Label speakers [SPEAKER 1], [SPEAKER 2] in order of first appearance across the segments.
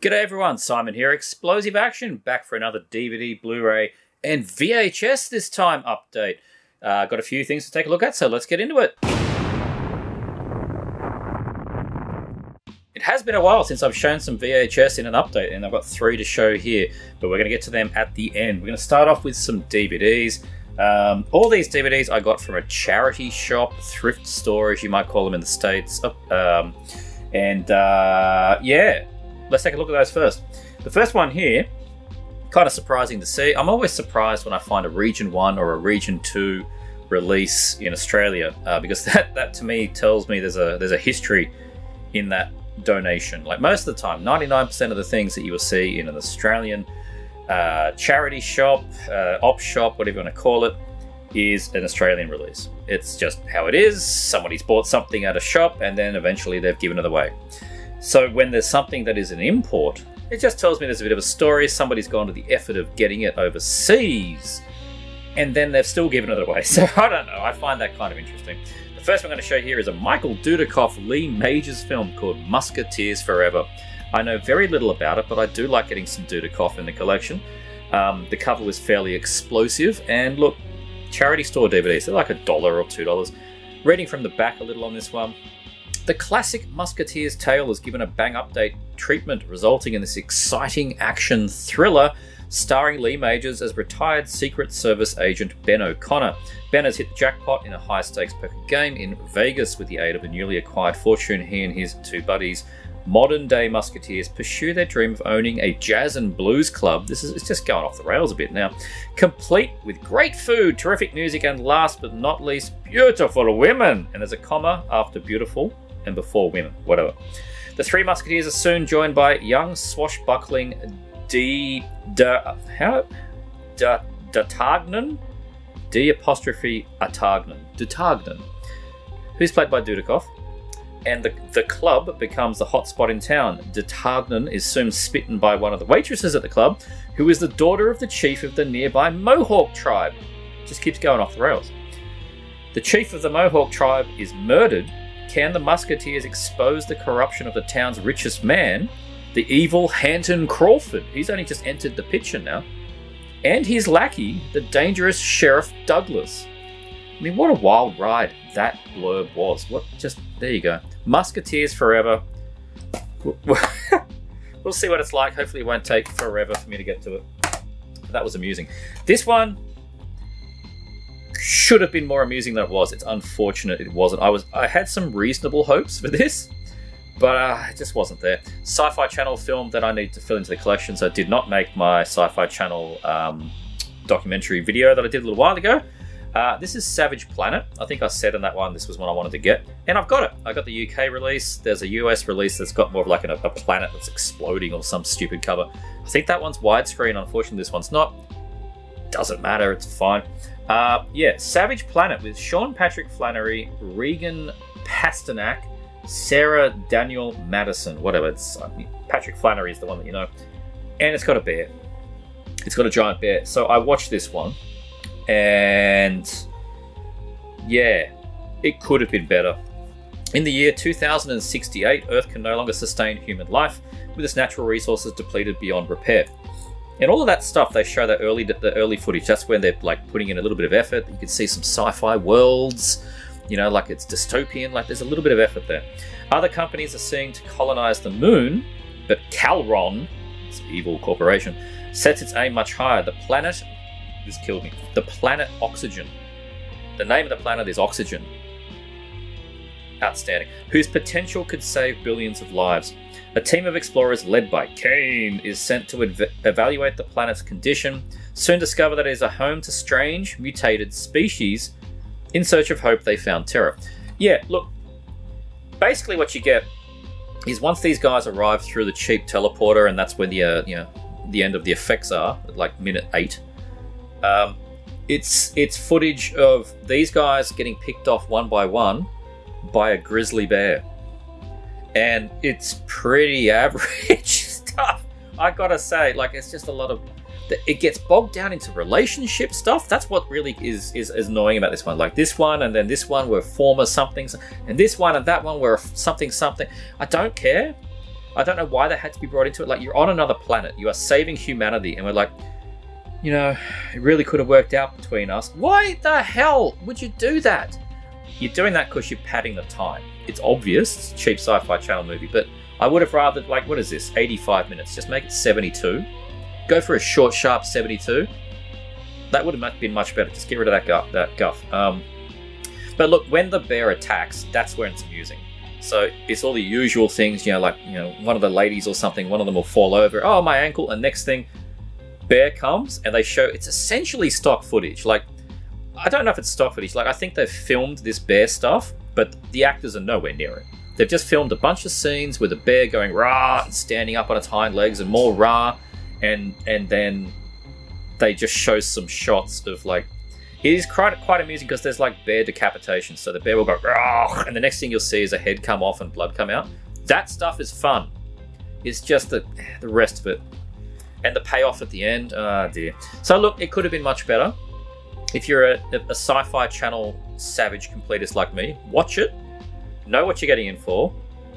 [SPEAKER 1] G'day everyone, Simon here, Explosive Action, back for another DVD, Blu-ray, and VHS this time update. Got a few things to take a look at, so let's get into it. It has been a while since I've shown some VHS in an update, and I've got 3 to show here, but we're going to get to them at the end. We're going to start off with some DVDs. All these DVDs I got from a charity shop, thrift store as you might call them in the States, yeah. Let's take a look at those first. The first one here, kind of surprising to see. I'm always surprised when I find a Region 1 or a Region 2 release in Australia, because that to me tells me there's a history in that donation. Like most of the time, 99% of the things that you will see in an Australian charity shop, op shop, whatever you want to call it, is an Australian release. It's just how it is. Somebody's bought something at a shop and then eventually they've given it away. So when there's something that is an import, it just tells me there's a bit of a story. Somebody's gone to the effort of getting it overseas, and then they've still given it away. So I don't know. I find that kind of interesting. The first one I'm going to show here is a Michael Dudikoff Lee Majors film called Musketeers Forever. I know very little about it, but I do like getting some Dudikoff in the collection. The cover was fairly explosive, and look, charity store DVDs, they're like $1 or $2. Reading from the back a little on this one. The classic Musketeers tale is given a bang update treatment, resulting in this exciting action thriller starring Lee Majors as retired Secret Service agent Ben O'Connor. Ben has hit the jackpot in a high-stakes poker game in Vegas with the aid of a newly acquired fortune. He and his 2 buddies, modern-day Musketeers, pursue their dream of owning a jazz and blues club. It's just going off the rails a bit now. Complete with great food, terrific music, and last but not least, beautiful women. And there's a comma after beautiful and before women, whatever. The 3 Musketeers are soon joined by young swashbuckling D'Artagnan, who's played by Dudikoff, and the club becomes the hot spot in town. D'Artagnan is soon smitten by one of the waitresses at the club, who is the daughter of the chief of the nearby Mohawk tribe. Just keeps going off the rails. The chief of the Mohawk tribe is murdered. Can the Musketeers expose the corruption of the town's richest man, the evil Hampton Crawford? He's only just entered the picture now. And his lackey, the dangerous Sheriff Douglas. I mean, what a wild ride that blurb was. There you go. Musketeers Forever. We'll see what it's like. Hopefully it won't take forever for me to get to it. That was amusing. This one should have been more amusing than it was. It's unfortunate it wasn't. I had some reasonable hopes for this, but it just wasn't there. Sci-Fi Channel film that I need to fill into the collection, so I did not make my Sci-Fi Channel documentary video that I did a little while ago. This is Savage Planet. I think I said in that one this was one I wanted to get, and I've got it. I got the UK release. There's a US release that's got more of like a planet that's exploding or some stupid cover. I think that one's widescreen. Unfortunately, this one's not. Doesn't matter. It's fine. Yeah, Savage Planet with Sean Patrick Flannery, Regan Pasternak, Sarah Daniel Madison, whatever. It's Patrick Flannery is the one that you know, and it's got a bear. It's got a giant bear. So I watched this one, and yeah, it could have been better. In the year 2068, Earth can no longer sustain human life, with its natural resources depleted beyond repair. And all of that stuff, they show the early footage. That's when they're like putting in a little bit of effort. You can see some sci-fi worlds, you know, like it's dystopian. Like there's a little bit of effort there. Other companies are seeking to colonize the moon, but Calron, this evil corporation, sets its aim much higher. The planet, this killed me. The planet Oxygen. The name of the planet is Oxygen. Outstanding. Whose potential could save billions of lives. A team of explorers led by Kane is sent to evaluate the planet's condition, soon discover that it is a home to strange, mutated species. In search of hope, they found terror. Yeah, look, basically what you get is once these guys arrive through the cheap teleporter, and that's when the end of the effects are, at like minute 8, it's footage of these guys getting picked off one by one by a grizzly bear. And it's pretty average stuff, I gotta say. Like, it's just a lot of... It gets bogged down into relationship stuff. That's what really is annoying about this one. Like, this one and then this one were former somethings, and this one and that one were something. I don't care. I don't know why they had to be brought into it. Like, you're on another planet. You are saving humanity. And we're like, you know, it really could have worked out between us. Why the hell would you do that? You're doing that because you're padding the time. It's obvious. It's a cheap Sci-Fi Channel movie. But I would have rather, like, what is this? 85 minutes. Just make it 72. Go for a short, sharp 72. That would have been much better. Just get rid of that guff. But look, when the bear attacks, that's when it's amusing. So it's all the usual things, you know, like, you know, one of the ladies or something, one of them will fall over. Oh, my ankle. And next thing, bear comes and they show, it's essentially stock footage. Like, I don't know if it's stock footage. Like, I think they've filmed this bear stuff, but the actors are nowhere near it. They've just filmed a bunch of scenes with a bear going rah, and standing up on its hind legs, and more rah, and then they just show some shots of, like, it is quite amusing because there's like bear decapitation. So the bear will go rah, and the next thing you'll see is a head come off and blood come out. That stuff is fun. It's just the rest of it. And the payoff at the end, oh dear. So look, it could have been much better. If you're a Sci-Fi Channel savage completist like me, watch it, know what you're getting in for,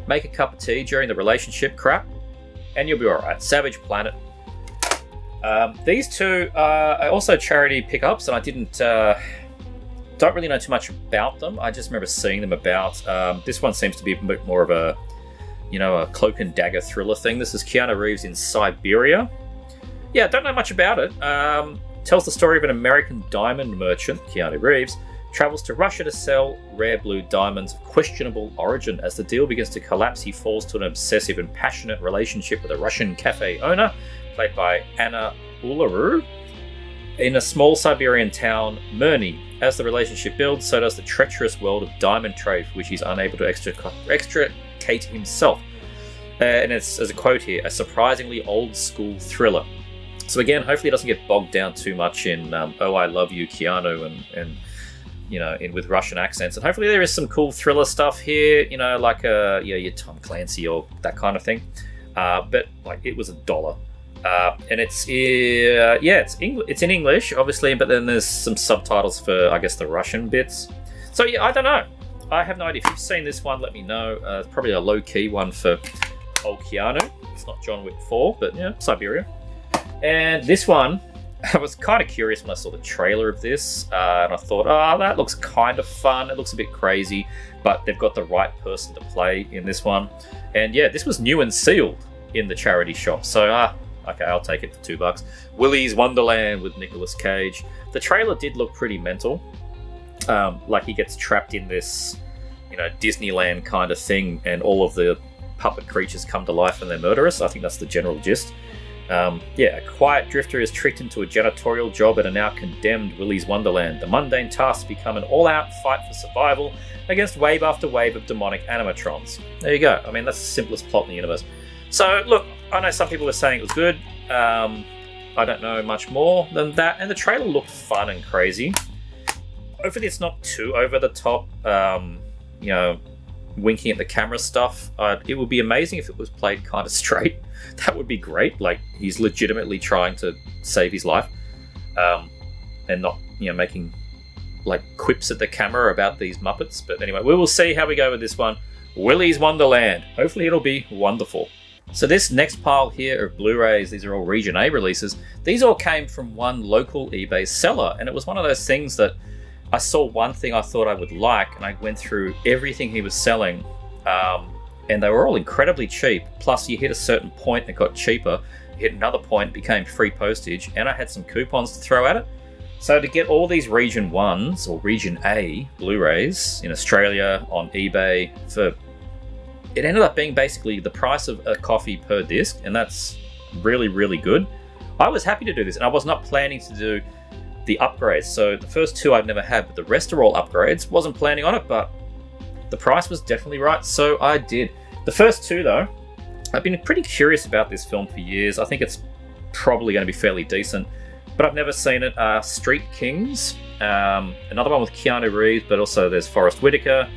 [SPEAKER 1] make a cup of tea during the relationship crap, and you'll be alright. Savage Planet. These two are also charity pickups, and I don't really know too much about them. I just remember seeing them about. This one seems to be a bit more of a, you know, a cloak and dagger thriller thing. This is Keanu Reeves in Siberia. Yeah, don't know much about it. Tells the story of an American diamond merchant, Keanu Reeves, travels to Russia to sell rare blue diamonds of questionable origin. As the deal begins to collapse, he falls to an obsessive and passionate relationship with a Russian cafe owner, played by Anna Ularu, in a small Siberian town, Mirny. As the relationship builds, so does the treacherous world of diamond trade, which he's unable to extricate himself. And it's, as a quote here, a surprisingly old-school thriller. So again, hopefully it doesn't get bogged down too much in "Oh, I love you, Keanu," and you know, with Russian accents. And hopefully there is some cool thriller stuff here, you know, like your Tom Clancy or that kind of thing. But like, it was $1. And it's it's in English, obviously, but then there's some subtitles for, I guess, the Russian bits. So yeah, I don't know. I have no idea. If you've seen this one, let me know. It's probably a low-key one for old Keanu. It's not John Wick 4, but yeah, Siberia. And this one, I was kind of curious when I saw the trailer of this, and I thought, oh, that looks kind of fun. It looks a bit crazy, but they've got the right person to play in this one. And yeah, this was new and sealed in the charity shop. So, okay, I'll take it for $2. Willy's Wonderland with Nicolas Cage. The trailer did look pretty mental. Like he gets trapped in this, you know, Disneyland kind of thing, and all of the puppet creatures come to life and they're murderous. I think that's the general gist. Yeah, a quiet drifter is tricked into a janitorial job at a now condemned Willy's Wonderland. The mundane tasks become an all-out fight for survival against wave after wave of demonic animatrons. There you go. I mean, that's the simplest plot in the universe. So, look, I know some people were saying it was good. I don't know much more than that. And the trailer looked fun and crazy. Hopefully it's not too over the top, you know, winking at the camera stuff. It would be amazing if it was played kind of straight. That would be great. Like, he's legitimately trying to save his life, and not, you know, making like quips at the camera about these Muppets. But anyway, we will see how we go with this one. Willy's Wonderland. Hopefully it'll be wonderful. So this next pile here of Blu-rays, these are all Region A releases. These all came from one local eBay seller, and it was one of those things that I saw one thing I thought I would like, and I went through everything he was selling, and they were all incredibly cheap. Plus, you hit a certain point and it got cheaper. You hit another point, it became free postage, and I had some coupons to throw at it. So to get all these Region 1s, or Region A Blu-rays in Australia on eBay, it ended up being basically the price of a coffee per disc, and that's really, really good. I was happy to do this, and I was not planning to do the upgrades. So the first two I've never had, but the rest are all upgrades. Wasn't planning on it, but the price was definitely right, so I did. The first two, though, I've been pretty curious about this film for years. I think it's probably going to be fairly decent, but I've never seen it. Street Kings, another one with Keanu Reeves, but also there's Forrest Whitaker.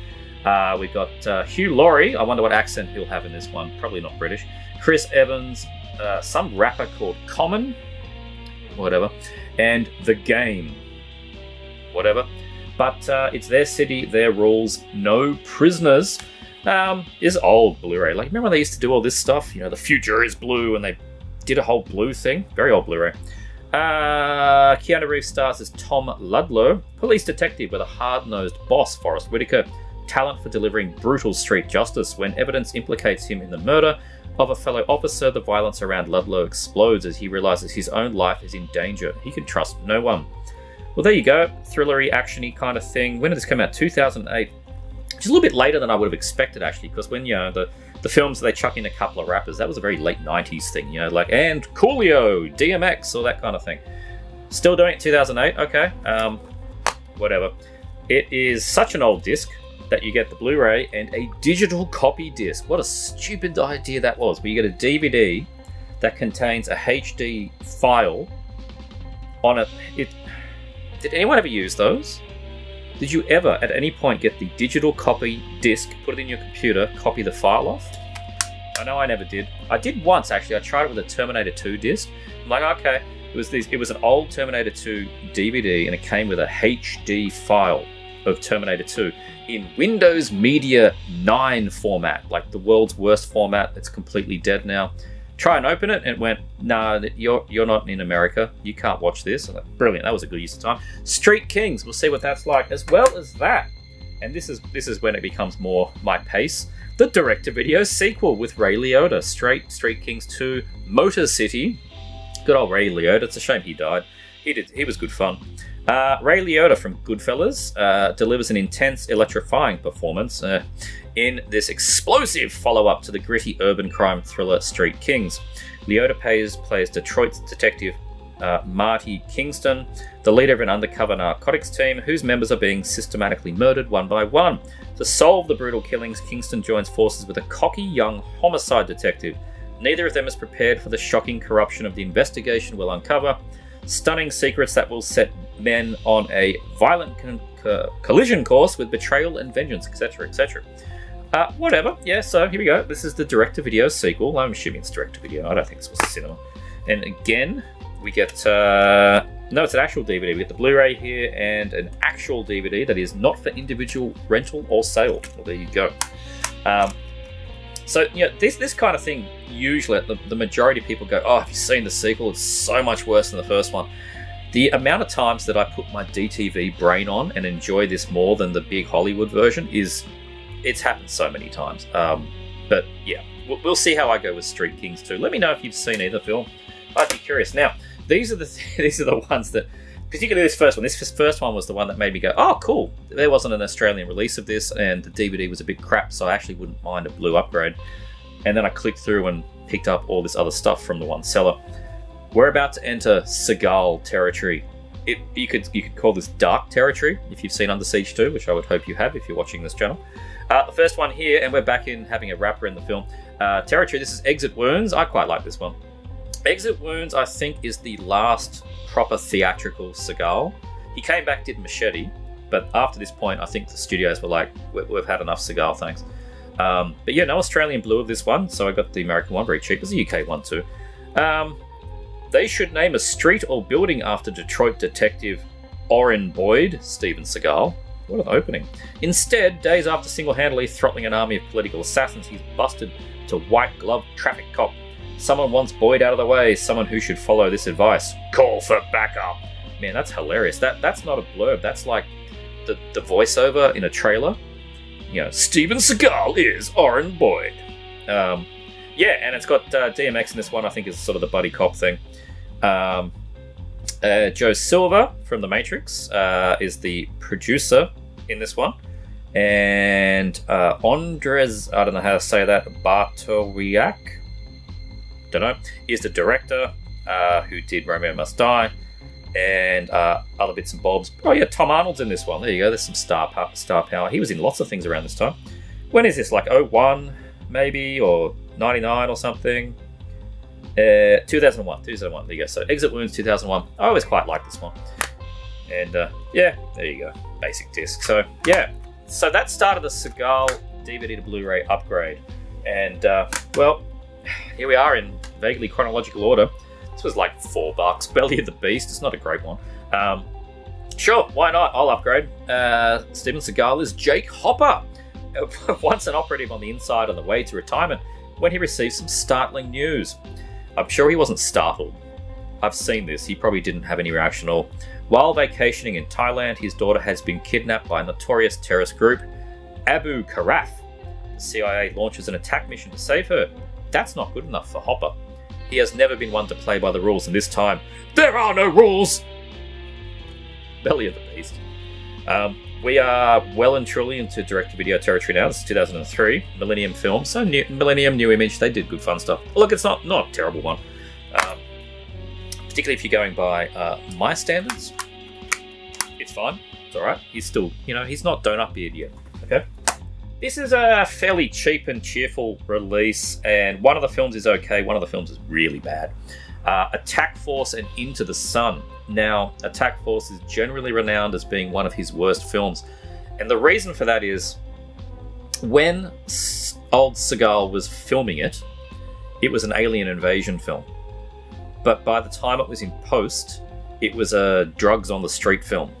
[SPEAKER 1] We've got Hugh Laurie. I wonder what accent he'll have in this one. Probably not British. Chris Evans, some rapper called Common, whatever, and The Game, whatever. But it's their city, their rules, no prisoners. Is old Blu-ray. Like, remember when they used to do all this stuff? You know, the future is blue, and they did a whole blue thing. Very old Blu-ray. Keanu Reeves stars as Tom Ludlow, police detective with a hard-nosed boss, Forrest Whitaker, talent for delivering brutal street justice. When evidence implicates him in the murder of a fellow officer, the violence around Ludlow explodes as he realizes his own life is in danger. He can trust no one. Well, there you go. Thrillery, actiony kind of thing. When did this come out? 2008. Which is a little bit later than I would have expected, actually, because when, you know, the films, they chuck in a couple of rappers, that was a very late 90s thing, you know, like, and Coolio, DMX, all that kind of thing. Still doing it 2008, okay. Whatever. It is such an old disc that you get the Blu-ray and a digital copy disc. What a stupid idea that was, where you get a DVD that contains a HD file on it. Did anyone ever use those? Did you ever, at any point, get the digital copy disc, put it in your computer, copy the file off? I know I never did. I did once, actually. I tried it with a Terminator 2 disc. I'm like, okay, it was an old Terminator 2 DVD, and it came with a HD file of Terminator 2 in Windows Media 9 format, like the world's worst format that's completely dead now. Try and open it, and it went, nah, you're not in America. You can't watch this. I'm like, brilliant, that was a good use of time. Street Kings, we'll see what that's like, as well as that. And this is when it becomes more my pace. The direct-to-video sequel with Ray Liotta, Street Kings 2, Motor City. Good old Ray Liotta. It's a shame he died. He was good fun. Ray Liotta from Goodfellas delivers an intense, electrifying performance in this explosive follow-up to the gritty urban crime thriller Street Kings. Liotta plays Detroit's detective Marty Kingston, the leader of an undercover narcotics team whose members are being systematically murdered one by one. To solve the brutal killings, Kingston joins forces with a cocky young homicide detective. Neither of them is prepared for the shocking corruption of the investigation will uncover, stunning secrets that will set men on a violent collision course with betrayal and vengeance, etc., etc. Whatever. Yeah, so here we go. This is the direct-to-video sequel. I'm assuming it's direct-to-video. I don't think this was cinema. And again, we get... no, it's an actual DVD. We get the Blu-ray here and an actual DVD that is not for individual rental or sale. Well, there you go. So, you know, this kind of thing, usually the majority of people go, oh, have you seen the sequel? It's so much worse than the first one. The amount of times that I put my DTV brain on and enjoy this more than the big Hollywood version it's happened so many times. But yeah, we'll see how I go with Street Kings 2. Let me know if you've seen either film. I'd be curious. Now, these are the ones that, particularly this first one. This first one was the one that made me go, oh, cool. There wasn't an Australian release of this, and the DVD was a bit crap, so I actually wouldn't mind a blue upgrade. And then I clicked through and picked up all this other stuff from the one seller. We're about to enter Seagal territory. You could call this dark territory if you've seen Under Siege 2, which I would hope you have if you're watching this channel. The first one here, and we're back in having a rapper in the film. Territory, this is Exit Wounds. I quite like this one. Exit Wounds, I think, is the last proper theatrical Seagal. He came back, did Machete, but after this point, I think the studios were like, we've had enough Seagal, thanks. But yeah, no Australian blue of this one, so I got the American one, very cheap. There's a UK one too. They should name a street or building after Detroit detective Orrin Boyd, Steven Seagal. What an opening. Instead, days after single-handedly throttling an army of political assassins, he's busted to white-glove traffic cop. Someone wants Boyd out of the way, someone who should follow this advice. Call for backup. Man, that's hilarious. That's not a blurb. That's like the voiceover in a trailer. You know, Steven Seagal is Orrin Boyd. Yeah, and it's got DMX in this one, I think, is sort of the buddy cop thing. Joe Silver from The Matrix is the producer in this one. And Andres, I don't know how to say that, Bartowiak, don't know, is the director who did Romeo Must Die and other bits and bobs. Oh yeah, Tom Arnold's in this one. There you go, there's some star power. He was in lots of things around this time. When is this, like 01 maybe, or 99 or something? 2001, there you go. So Exit Wounds 2001. I always quite like this one. And yeah, there you go. Basic disc. So yeah, so that started the Seagal DVD to Blu-ray upgrade. And well, here we are in vaguely chronological order. This was like $4. Belly of the Beast. It's not a great one. Sure, why not? I'll upgrade. Steven Seagal is Jake Hopper. once an operative on the inside on the way to retirement when he received some startling news. I'm sure he wasn't startled. I've seen this. He probably didn't have any reaction at all. While vacationing in Thailand, his daughter has been kidnapped by a notorious terrorist group, Abu Karaf. The CIA launches an attack mission to save her. That's not good enough for Hopper. He has never been one to play by the rules, and this time, there are no rules! Belly of the beast. We are well and truly into direct-to-video territory now. This is 2003, Millennium Film. So Millennium, New Image, they did good fun stuff. Look, it's not a terrible one. Particularly if you're going by my standards. It's fine. It's alright. He's still, he's not Donut Beard yet. Okay? This is a fairly cheap and cheerful release, and one of the films is okay, one of the films is really bad. Attack Force and Into the Sun. Now, Attack Force is generally renowned as being one of his worst films, and the reason for that is when old Seagal was filming it, it was an alien invasion film. But by the time it was in post, it was a drugs on the street film.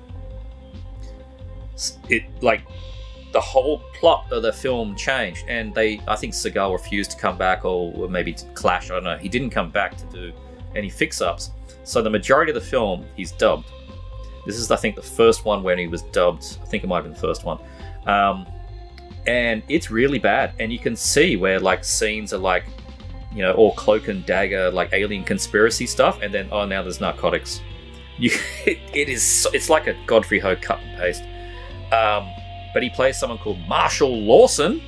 [SPEAKER 1] The whole plot of the film changed, and I think Seagal refused to come back, or maybe to clash, I don't know. He didn't come back to do any fix-ups. So the majority of the film, he's dubbed. This is, I think, the first one when he was dubbed. I think it might have been the first one. And it's really bad. And you can see where, scenes are all cloak and dagger, alien conspiracy stuff, and then, oh, now there's narcotics. It's like a Godfrey Ho cut and paste. But he plays someone called Marshall Lawson,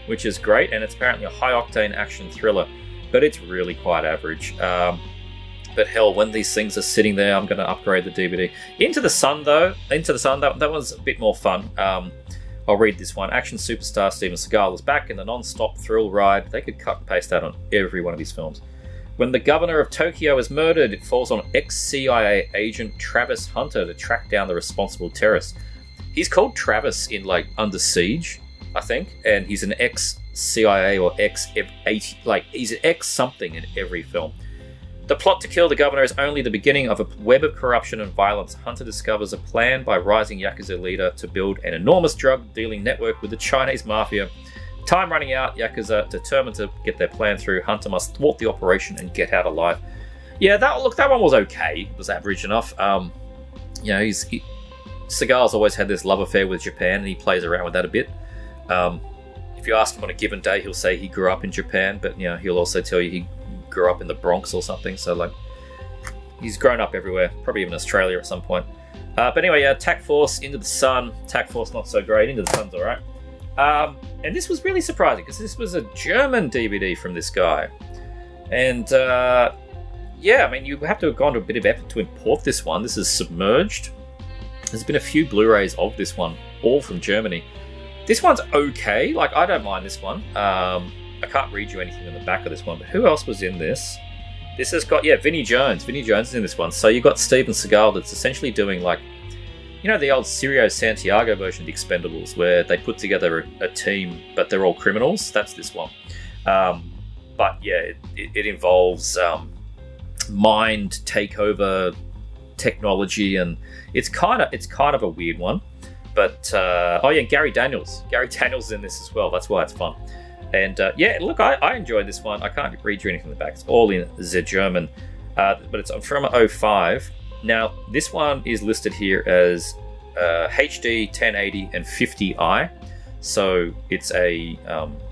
[SPEAKER 1] which is great, and it's apparently a high-octane action thriller, but it's really quite average. But hell, when these things are sitting there, I'm going to upgrade the DVD. Into the Sun, that one's a bit more fun. I'll read this one. Action superstar Steven Seagal is back in the non-stop thrill ride. They could cut and paste that on every one of his films. When the governor of Tokyo is murdered, it falls on ex-CIA agent Travis Hunter to track down the responsible terrorist. He's called Travis in, Under Siege, I think, and he's an ex-CIA or ex-80, he's an ex-something in every film. The plot to kill the governor is only the beginning of a web of corruption and violence. Hunter discovers a plan by rising Yakuza leader to build an enormous drug-dealing network with the Chinese mafia. Time running out, Yakuza determined to get their plan through. Hunter must thwart the operation and get out alive. Yeah, that one was okay. It was average enough. Seagal's always had this love affair with Japan, and he plays around with that a bit. If you ask him on a given day, he'll say he grew up in Japan, but he'll also tell you he grew up in the Bronx or something. So he's grown up everywhere, probably even Australia at some point. But anyway, Attack Force, Into the Sun. Attack Force not so great. Into the Sun's alright. And this was really surprising because this was a German DVD from this guy, and you have to have gone to a bit of effort to import this one. This is Submerged. There's been a few Blu-rays of this one, all from Germany. This one's okay. I don't mind this one. I can't read you anything on the back of this one, but who else was in this? This has got, Vinnie Jones. Vinnie Jones is in this one. So you've got Steven Seagal that's essentially doing the old Sirio Santiago version of The Expendables, where they put together a team, but they're all criminals. That's this one. It involves mind takeover technology, and it's kind of a weird one. But Gary Daniels. Gary Daniels is in this as well. That's why it's fun. And look, I enjoyed this one. I can't read you anything in the back. It's all in the German, but it's from 05. Now, this one is listed here as HD, 1080, and 50i. So it's a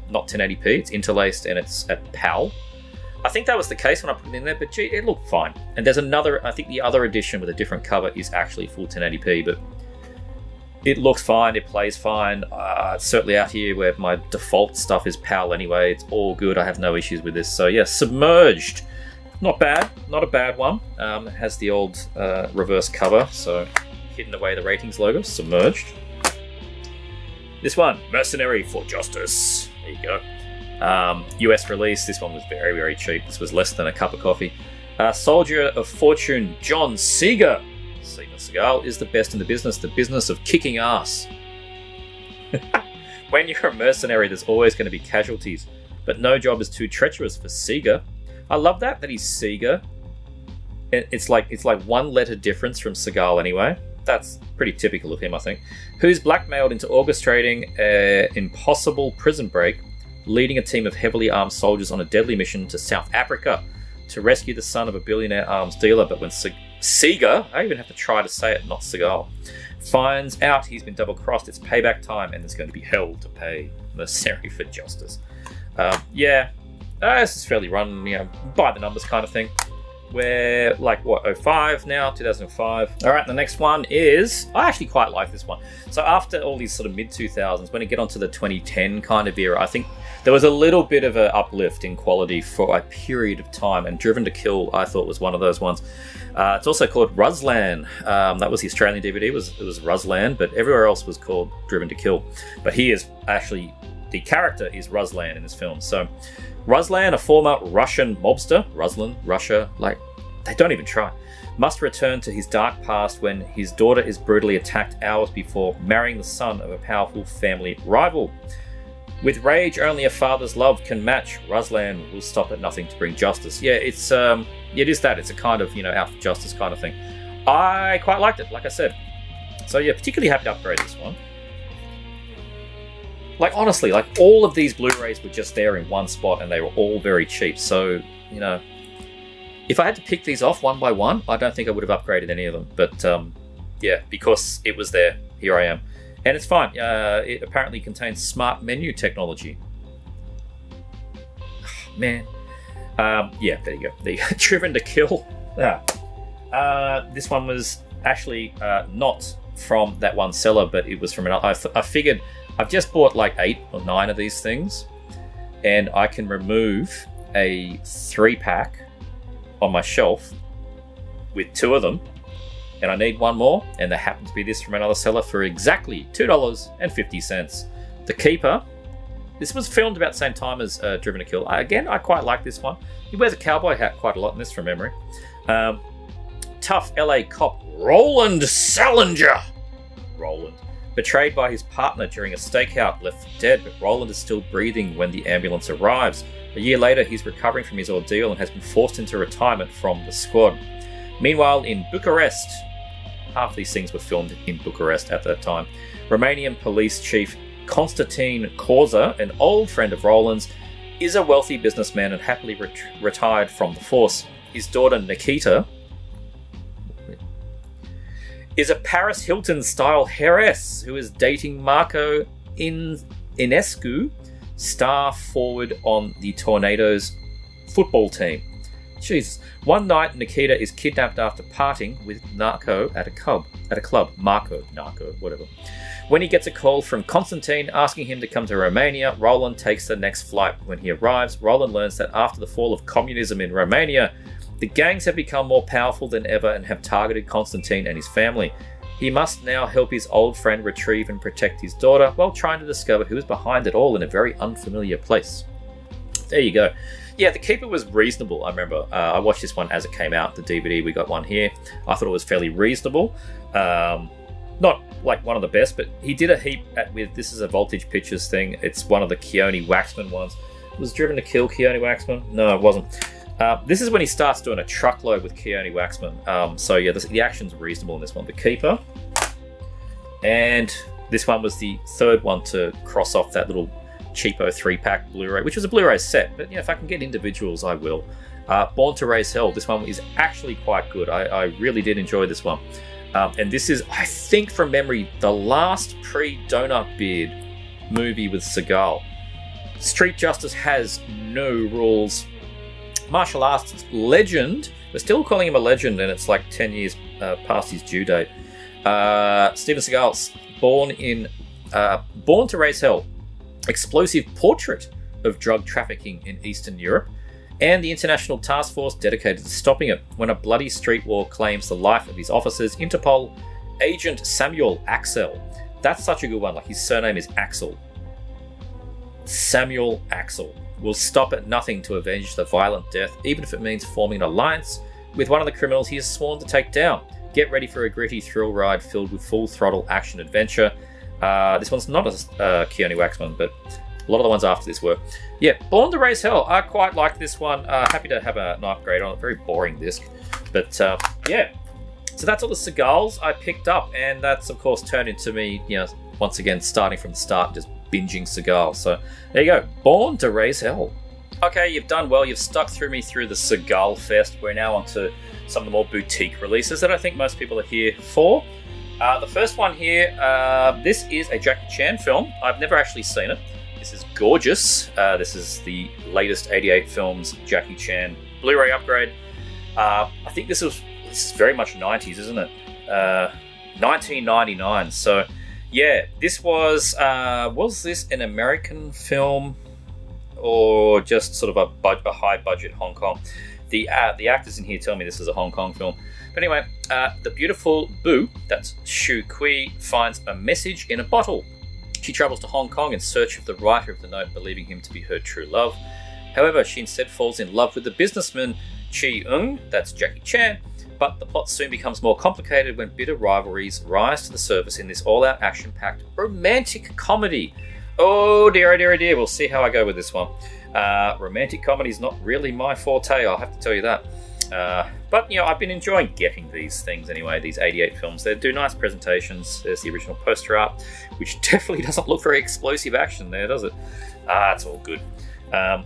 [SPEAKER 1] not 1080p. It's interlaced and it's at PAL. I think that was the case when I put it in there, but gee, it looked fine. And there's another, I think the other edition with a different cover is actually full 1080p, but it looks fine, it plays fine. It's certainly out here where my default stuff is PAL anyway. It's all good, I have no issues with this. So yeah, Submerged. Not bad, not a bad one. It has the old reverse cover, so hidden away the ratings logo, Submerged. This one, Mercenary for Justice. There you go. US release, this one was very, very cheap. This was less than a cup of coffee. Soldier of Fortune, John Seeger. Steven Seagal is the best in the business of kicking ass. When you're a mercenary, there's always going to be casualties, but no job is too treacherous for Seeger. I love that he's Seeger. It's like one letter difference from Seagal anyway. That's pretty typical of him, I think. Who's blackmailed into orchestrating an impossible prison break, leading a team of heavily armed soldiers on a deadly mission to South Africa to rescue the son of a billionaire arms dealer. But when Seeger, I even have to try to say it, not Seagal, finds out he's been double-crossed, it's payback time, and there's going to be hell to pay. Necessary for justice. This is fairly run, by the numbers kind of thing. We're like, what, 05 now, 2005. All right, the next one is, I actually quite like this one. So after all these sort of mid-2000s, when you get onto the 2010 kind of era, I think there was a little bit of an uplift in quality for a period of time, and Driven to Kill, I thought, was one of those ones. It's also called Ruslan. That was the Australian DVD, it was Ruslan, but everywhere else was called Driven to Kill. But he is actually, the character is Ruslan in this film. So Ruslan, a former Russian mobster, Russia, like, they don't even try, must return to his dark past when his daughter is brutally attacked hours before marrying the son of a powerful family rival. With rage only a father's love can match, Ruslan will stop at nothing to bring justice. Yeah, it is that. It's a kind of, out for justice kind of thing. I quite liked it, like I said. So yeah, particularly happy to upgrade this one. Like, honestly, like, all of these Blu-rays were just there in one spot, and they were all very cheap. So, if I had to pick these off one by one, I don't think I would have upgraded any of them. But, yeah, because it was there, here I am. And it's fine. It apparently contains smart menu technology. Oh, man. Yeah, there you go. The Driven to Kill. This one was actually not from that one seller, but it was from another. I figured I've just bought like 8 or 9 of these things, and I can remove a 3-pack on my shelf with 2 of them, and I need 1 more, and there happened to be this from another seller for exactly $2.50. The Keeper. This was filmed about the same time as Driven to Kill. Again, I quite like this one. He wears a cowboy hat quite a lot in this, from memory. Tough LA cop Roland Salinger. Roland. Betrayed by his partner during a stakeout, left for dead, but Roland is still breathing when the ambulance arrives. A year later, he's recovering from his ordeal and has been forced into retirement from the squad. Meanwhile, in Bucharest, half these things were filmed in Bucharest at that time, Romanian police chief Constantine Corza, an old friend of Roland's, is a wealthy businessman and happily retired from the force. His daughter Nikita is a Paris Hilton-style heiress who is dating Marco Inescu, star forward on the Tornadoes football team. Jesus. One night, Nikita is kidnapped after parting with Narco at a club. Narco, whatever. When he gets a call from Constantine asking him to come to Romania, Roland takes the next flight. When he arrives, Roland learns that after the fall of communism in Romania, the gangs have become more powerful than ever and have targeted Constantine and his family. He must now help his old friend retrieve and protect his daughter while trying to discover who is behind it all in a very unfamiliar place. There you go. Yeah, The Keeper was reasonable, I remember. I watched this one as it came out, the DVD. We got one here. I thought it was fairly reasonable. Not like one of the best, but he did a heap with, this is a Voltage Pictures thing. It's one of the Keone Waxman ones. Was Driven to Kill Keone Waxman? No, it wasn't. This is when he starts doing a truckload with Keone Waxman. So yeah, the action's reasonable in this one. The Keeper. And this one was the third one to cross off that little cheapo 3-pack Blu-ray, which was a Blu-ray set, but yeah, if I can get individuals, I will. Born to Raise Hell. This one is actually quite good. I really did enjoy this one. And this is, I think from memory, the last pre-Donut Beard movie with Seagal. Street Justice has no rules. Martial arts legend. We're still calling him a legend, and it's like 10 years past his due date. Steven Seagal's Born to Raise Hell. Explosive portrait of drug trafficking in Eastern Europe, and the international task force dedicated to stopping it. When a bloody street war claims the life of his officers, Interpol agent Samuel Axel. That's such a good one. Like, his surname is Axel. Samuel Axel will stop at nothing to avenge the violent death, even if it means forming an alliance with one of the criminals he has sworn to take down. Get ready for a gritty thrill ride filled with full throttle action adventure. This one's not a Keone Waxman, but a lot of the ones after this were. Yeah, Born to Raise Hell. I quite like this one. Happy to have an upgrade on it. Very boring disc. But yeah, So that's all the Seagulls I picked up, and that's of course turned into me, once again starting from the start, just binging Seagal. So there you go, Born to Raise Hell. Okay, you've done well. You've stuck through me through the Seagal Fest. We're now on to some of the more boutique releases that I think most people are here for. The first one here, this is a Jackie Chan film. I've never actually seen it. This is gorgeous. This is the latest 88 Films Jackie Chan Blu-ray upgrade. I think this is very much 90s, isn't it? 1999. So yeah, this was this an American film or just sort of a high budget Hong Kong? The actors in here tell me this is a Hong Kong film. But anyway, the beautiful Boo, that's Shu Kui, finds a message in a bottle. She travels to Hong Kong in search of the writer of the note, believing him to be her true love. However, she instead falls in love with the businessman Chi Eung, that's Jackie Chan, but the plot soon becomes more complicated when bitter rivalries rise to the surface in this all-out action-packed romantic comedy. Oh dear, oh dear, oh dear, we'll see how I go with this one. Romantic comedy is not really my forte, I'll have to tell you that. But, I've been enjoying getting these things anyway, these 88 films. They do nice presentations. There's the original poster art, which definitely doesn't look very explosive action there, does it? It's all good. I'm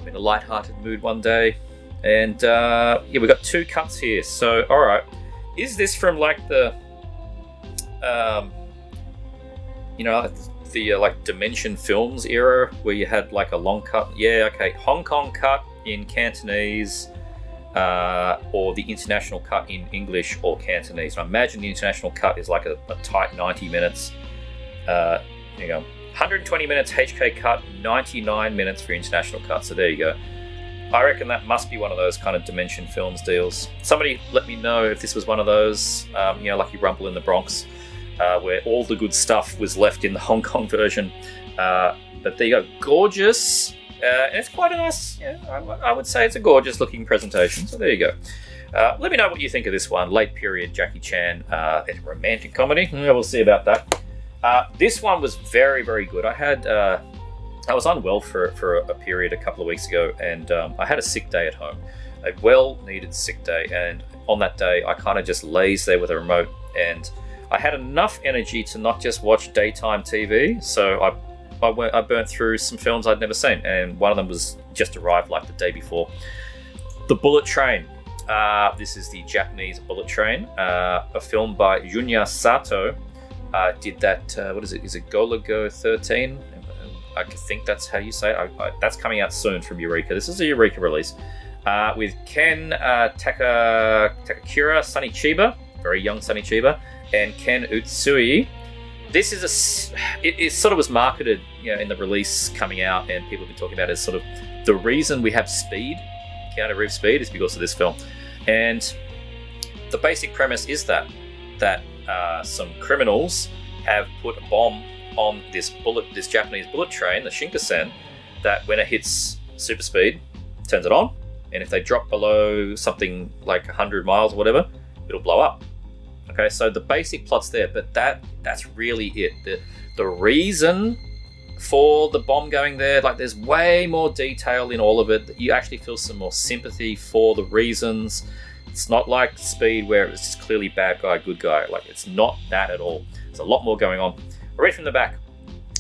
[SPEAKER 1] in a light-hearted mood one day. And, we've got 2 cuts here. So, alright. Is this from, like, the Dimension Films era, where you had, like, a long cut? Yeah, okay. Hong Kong cut in Cantonese, or the international cut in English or Cantonese. And I imagine the international cut is like a tight 90 minutes. 120 minutes HK cut, 99 minutes for international cut. So there you go. I reckon that must be one of those kind of Dimension Films deals. Somebody let me know if this was one of those, Lucky Rumble in the Bronx, where all the good stuff was left in the Hong Kong version. But there you go. Gorgeous. And it's quite a nice, I would say it's a gorgeous looking presentation. So there you go. Let me know what you think of this one. Late period Jackie Chan, romantic comedy. We'll see about that. This one was very, very good. I was unwell for a period a couple of weeks ago, and I had a sick day at home. A well-needed sick day. And on that day, I kind of just lazed there with a remote. And I had enough energy to not just watch daytime TV. So I burnt through some films I'd never seen, and one of them was just arrived like the day before. The Bullet Train. This is the Japanese Bullet Train, a film by Junya Sato. Did that, what is it? Is it Golago 13? I think that's how you say it. That's coming out soon from Eureka. This is a Eureka release. With Ken Takakura, Sonny Chiba, very young Sonny Chiba, and Ken Utsui. This is it sort of was marketed, in the release coming out, and people have been talking about it as sort of the reason we have speed, Keanu Reeves speed, is because of this film. And the basic premise is that some criminals have put a bomb on this Japanese bullet train, the Shinkansen, that when it hits super speed, turns it on, and if they drop below something like 100 miles or whatever, it'll blow up. Okay, so the basic plot's there, but that's really it. The reason for the bomb going there, like, there's way more detail in all of it. You actually feel some more sympathy for the reasons. It's not like Speed, where it's just clearly bad guy, good guy. Like, it's not that at all. There's a lot more going on. I'll read from the back.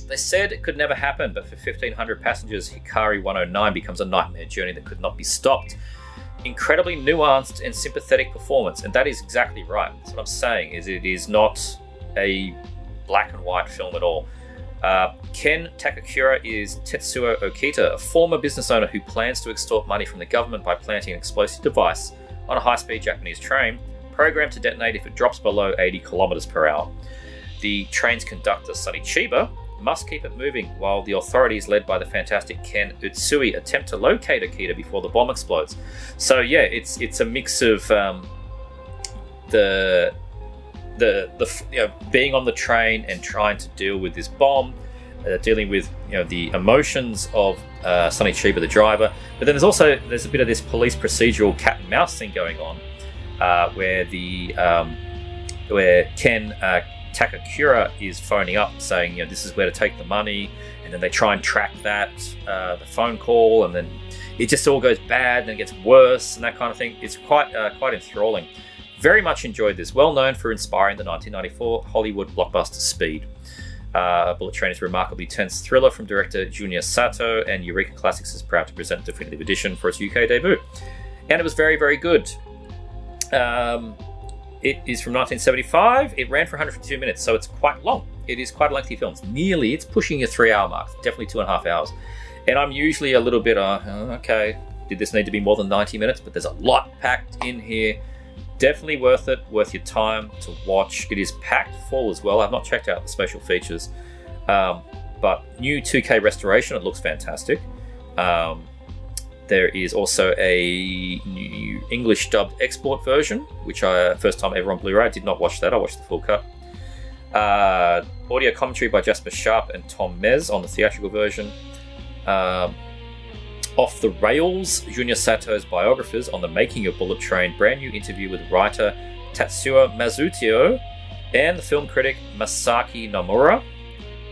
[SPEAKER 1] They said it could never happen, but for 1,500 passengers, Hikari 109 becomes a nightmare journey that could not be stopped. Incredibly nuanced and sympathetic performance, and that is exactly right. That's what I'm saying, is it is not a black and white film at all. Ken Takakura is Tetsuo Okita, a former business owner who plans to extort money from the government by planting an explosive device on a high-speed Japanese train, programmed to detonate if it drops below 80 kilometers per hour. The train's conductor, Sonny Chiba, must keep it moving, while the authorities, led by the fantastic Ken Utsui, attempt to locate Okita before the bomb explodes. So yeah, it's a mix of being on the train and trying to deal with this bomb, dealing with the emotions of Sonny Chiba, the driver. But then there's a bit of this police procedural cat and mouse thing going on, where Ken Takakura is phoning up saying, this is where to take the money, and then they try and track the phone call, and then it just all goes bad, and it gets worse, and that kind of thing. It's quite enthralling. Very much enjoyed this. Well known for inspiring the 1994 Hollywood blockbuster Speed. Bullet Train is a remarkably tense thriller from director Junya Sato, and Eureka Classics is proud to present a definitive edition for its UK debut. And it was very, very good. It is from 1975. It ran for 152 minutes, so it's quite long. It is quite a lengthy film. It's pushing a 3-hour mark, definitely 2.5 hours. And I'm usually a little bit, okay, did this need to be more than 90 minutes? But there's a lot packed in here. Definitely worth it, worth your time to watch. It is packed full as well. I've not checked out the special features, but new 2K restoration, it looks fantastic. There is also a new English dubbed export version, which first time ever on Blu-ray. I did not watch that. I watched the full cut. Audio commentary by Jasper Sharp and Tom Mez on the theatrical version. Off the Rails, Junya Sato's biographers on the making of Bullet Train, brand new interview with writer Tatsuya Mazutio and the film critic Masaki Nomura.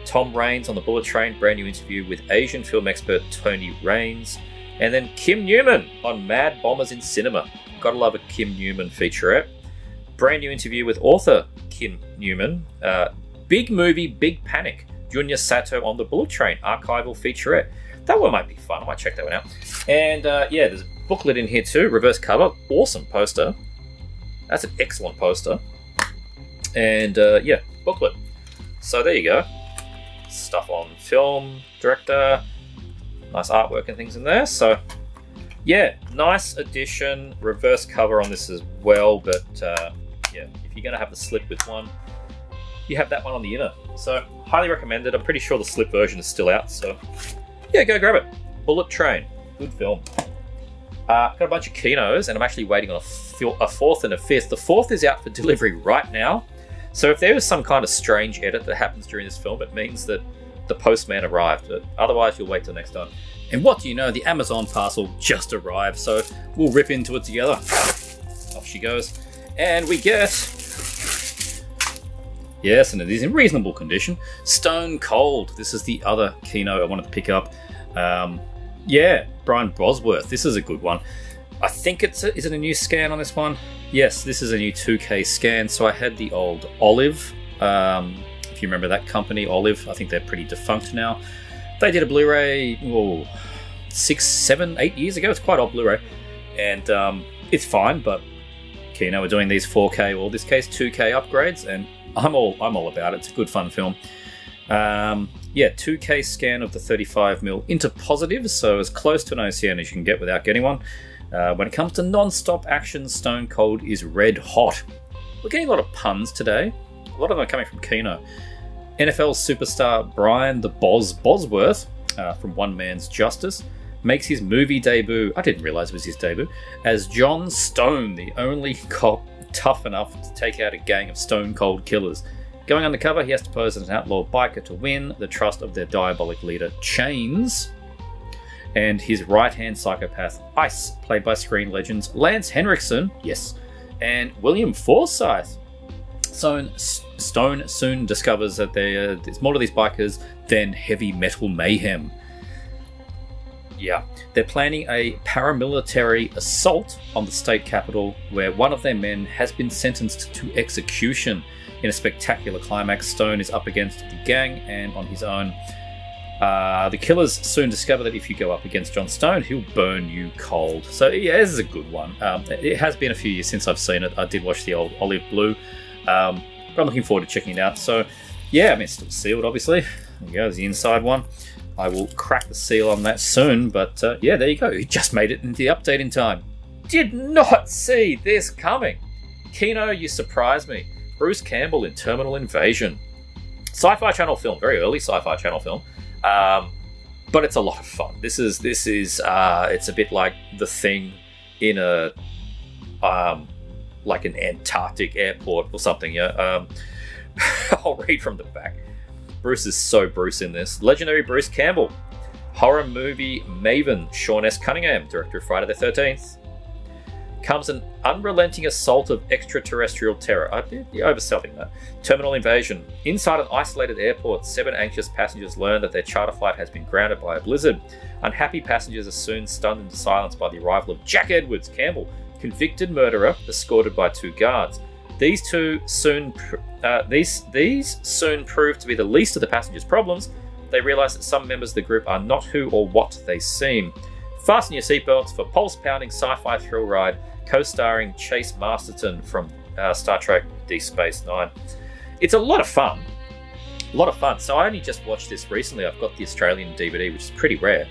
[SPEAKER 1] Tom Raines on the Bullet Train, brand new interview with Asian film expert Tony Raines. And then Kim Newman on Mad Bombers in Cinema. Gotta love a Kim Newman featurette. Brand new interview with author Kim Newman. Big movie, Big Panic. Junya Sato on the Bullet Train, archival featurette. That one might be fun. I might check that one out. And yeah, there's a booklet in here too. Reverse cover. Awesome poster. That's an excellent poster. And yeah, booklet. So there you go. Stuff on film, director. Nice artwork and things in there. So yeah, nice addition. Reverse cover on this as well. But yeah, if you're going to have the slip with one, you have that one on the inner. So highly recommended. I'm pretty sure the slip version is still out. So yeah, go grab it. Bullet Train. Good film. Got a bunch of Kinos, and I'm actually waiting on a fourth and a fifth. The fourth is out for delivery right now. So if there is some kind of strange edit that happens during this film, it means that the postman arrived. But otherwise, you'll wait till next time. And what do you know? The Amazon parcel just arrived. So we'll rip into it together. Off she goes. And we get... Yes, and it is in reasonable condition. Stone Cold. This is the other Kino I wanted to pick up. Yeah, Brian Bosworth. This is a good one. I think is it a new scan on this one? Yes, this is a new 2K scan. So I had the old Olive. If you remember that company, Olive. I think they're pretty defunct now. They did a Blu-ray 6, 7, 8 years ago. It's quite old Blu-ray. And it's fine, but Kino are doing these 4K, or in this case 2K upgrades, and I'm all about it. It's a good fun film. Yeah, 2K scan of the 35mm into positive, so as close to an OCN as you can get without getting one. When it comes to non-stop action, Stone Cold is red hot. We're getting a lot of puns today. A lot of them are coming from Kino. NFL superstar Brian the Bosworth from One Man's Justice makes his movie debut, I didn't realise it was his debut, as John Stone, the only cop tough enough to take out a gang of stone cold killers. Going undercover, he has to pose as an outlaw biker to win the trust of their diabolic leader, Chains, and his right-hand psychopath, Ice, played by screen legends Lance Henriksen, yes, and William Forsythe. Stone soon discovers that there's more to these bikers than heavy metal mayhem. Yeah, they're planning a paramilitary assault on the state capital where one of their men has been sentenced to execution. In a spectacular climax, Stone is up against the gang and on his own. The killers soon discover that if you go up against John Stone, he'll burn you cold. So yeah, this is a good one. It has been a few years since I've seen it. I did watch the old Olive Blue, but I'm looking forward to checking it out. So yeah, I mean, it's still sealed, obviously. There you go, there's the inside one. I will crack the seal on that soon, but yeah, there you go. He just made it into the update in time. Did not see this coming. Kino, you surprised me. Bruce Campbell in Terminal Invasion. Sci-Fi Channel film, very early Sci-Fi Channel film, but it's a lot of fun. This is it's a bit like The Thing in a like an Antarctic airport or something. Yeah, I'll read from the back. Bruce is so Bruce in this. Legendary Bruce Campbell. Horror movie maven Sean S. Cunningham, director of Friday the 13th. Comes an unrelenting assault of extraterrestrial terror. You're overselling that. Terminal Invasion. Inside an isolated airport, 7 anxious passengers learn that their charter flight has been grounded by a blizzard. Unhappy passengers are soon stunned into silence by the arrival of Jack Edwards, Campbell, convicted murderer escorted by 2 guards. These soon prove to be the least of the passengers' problems. They realise that some members of the group are not who or what they seem. Fasten your seatbelts for pulse-pounding sci-fi thrill ride, co-starring Chase Masterton from Star Trek Deep Space Nine. It's a lot of fun. A lot of fun. So I only just watched this recently. I've got the Australian DVD, which is pretty rare.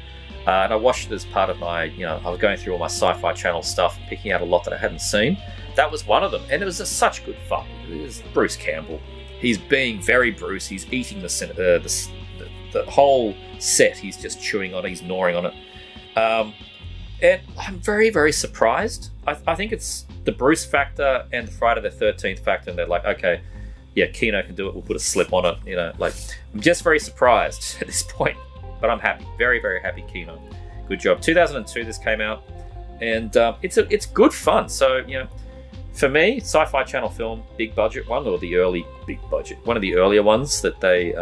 [SPEAKER 1] And I watched it as part of my, I was going through all my Sci-Fi Channel stuff, picking out a lot that I hadn't seen. That was one of them. And it was such good fun. It was Bruce Campbell. He's being very Bruce. He's eating the whole set. He's just chewing on it. He's gnawing on it. And I'm very, very surprised. I think it's the Bruce factor and the Friday the 13th factor. And they're like, okay, yeah, Kino can do it. We'll put a slip on it. I'm just very surprised at this point. But I'm happy. Very, very happy, Kino. Good job. 2002 this came out. And it's good fun. So, for me, Sci-Fi Channel film, big budget one, or the early big budget, one of the earlier ones that they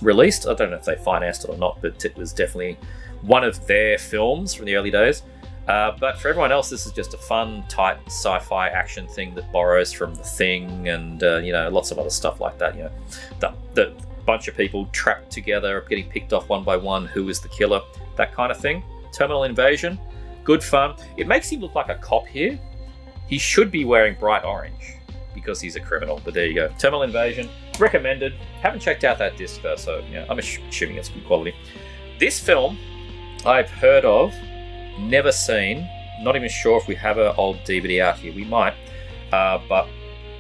[SPEAKER 1] released. I don't know if they financed it or not, but it was definitely one of their films from the early days. But for everyone else, this is just a fun, tight sci-fi action thing that borrows from The Thing and, lots of other stuff like that. The bunch of people trapped together, getting picked off one by one, who is the killer, that kind of thing. Terminal invasion, good fun. It makes him look like a cop here. He should be wearing bright orange because he's a criminal, but there you go. Terminal invasion, recommended. Haven't checked out that disc though, so I'm assuming it's good quality. This film, I've heard of, never seen, not even sure if we have an old DVD out here. We might, but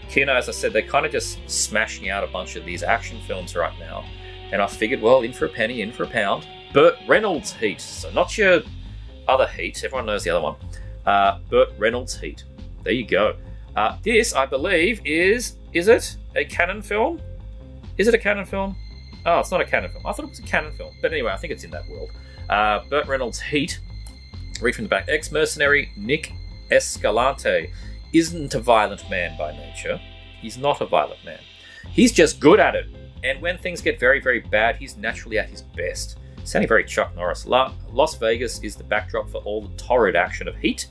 [SPEAKER 1] Kino, as I said, they're kind of just smashing out a bunch of these action films right now, and I figured, well, in for a penny, in for a pound. Burt Reynolds Heat, so not your other Heat, everyone knows the other one. Burt Reynolds Heat, there you go. This, I believe, is it a Canon film? Is it a Canon film? Oh, it's not a Canon film. I thought it was a Canon film, but anyway, I think it's in that world. Burt Reynolds Heat, read from the back. Ex-mercenary Nick Escalante isn't a violent man by nature. He's not a violent man. He's just good at it. And when things get very, very bad, he's naturally at his best. Sounding very Chuck Norris. Las Vegas is the backdrop for all the torrid action of Heat,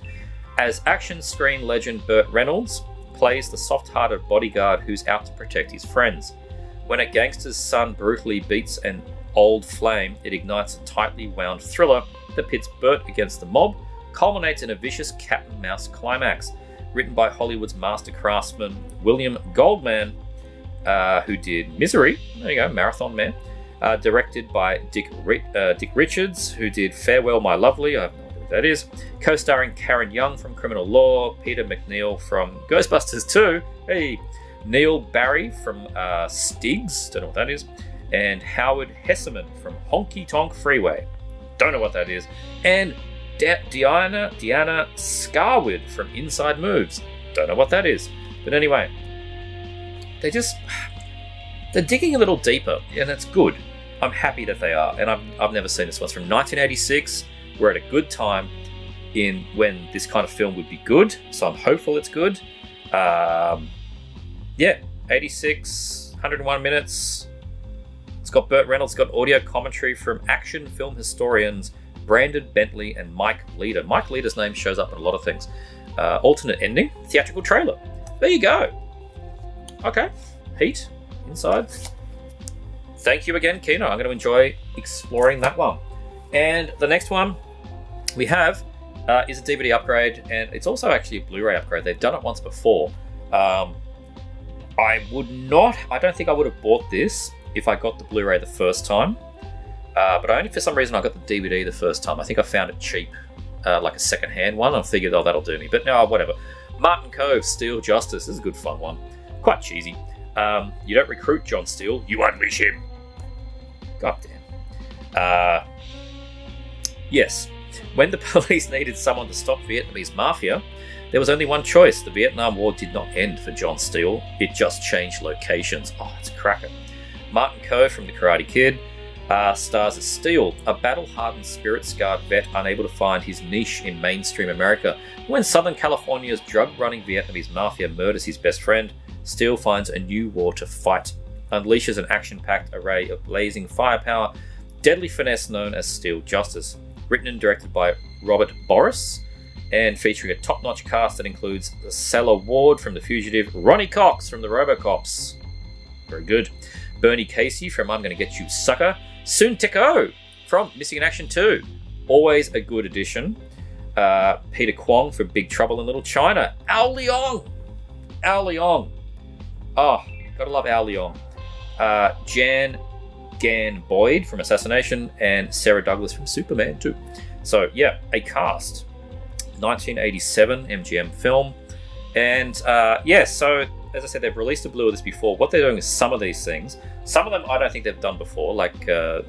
[SPEAKER 1] as action screen legend Burt Reynolds plays the soft-hearted bodyguard who's out to protect his friends. When a gangster's son brutally beats an old flame, it ignites a tightly wound thriller that pits Burt against the mob, culminates in a vicious cat-and-mouse climax. Written by Hollywood's master craftsman William Goldman, who did Misery, there you go, Marathon Man. Directed by Dick Richards, who did Farewell My Lovely, I have no idea what that is. Co-starring Karen Young from Criminal Law, Peter McNeil from Ghostbusters 2, hey, Neil Barry from Stigs, don't know what that is, and Howard Hesseman from Honky Tonk Freeway, don't know what that is, and Diana Scarwood from Inside Moves, don't know what that is, but anyway, they're digging a little deeper, and it's good. I'm happy that they are, and I've never seen this one. It's from 1986. We're at a good time in when this kind of film would be good, so I'm hopeful it's good. 86, 101 minutes. It's got Burt Reynolds, got audio commentary from action film historians Brandon Bentley and Mike Leader. Mike Leader's name shows up in a lot of things. Alternate ending, theatrical trailer. There you go. Okay, Heat, inside. Thank you again, Kino. I'm going to enjoy exploring that one. And the next one we have is a DVD upgrade, and it's also actually a Blu-ray upgrade. They've done it once before. I don't think I would have bought this if I got the Blu-ray the first time. But only for some reason I got the DVD the first time. I think I found it cheap, like a second-hand one. I figured, oh, that'll do me. But no, whatever. Martin Cove, Steel Justice. This is a good fun one. Quite cheesy. You don't recruit John Steele, you unleash him. God damn. Yes. When the police needed someone to stop Vietnamese mafia, there was only one choice. The Vietnam War did not end for John Steele. It just changed locations. Oh, it's a cracker. Martin Cove from The Karate Kid stars as Steele, a battle-hardened, spirit-scarred vet unable to find his niche in mainstream America. When Southern California's drug-running Vietnamese mafia murders his best friend, Steele finds a new war to fight, unleashes an action-packed array of blazing firepower, deadly finesse known as Steel Justice. Written and directed by Robert Boris, and featuring a top-notch cast that includes Sella Ward from The Fugitive, Ronnie Cox from the Robocops, very good, Bernie Casey from I'm Gonna Get You Sucker, Soon Teko from Missing in Action 2, always a good addition, Peter Kwong for Big Trouble in Little China, Ao Leong, oh, gotta love Ao Leong, Jan Gan Boyd from Assassination, and Sarah Douglas from Superman 2. So yeah, a cast. 1987 MGM film, and yeah, so as I said, they've released a Blu of this before. What they're doing is some of these things, some of them I don't think they've done before, like the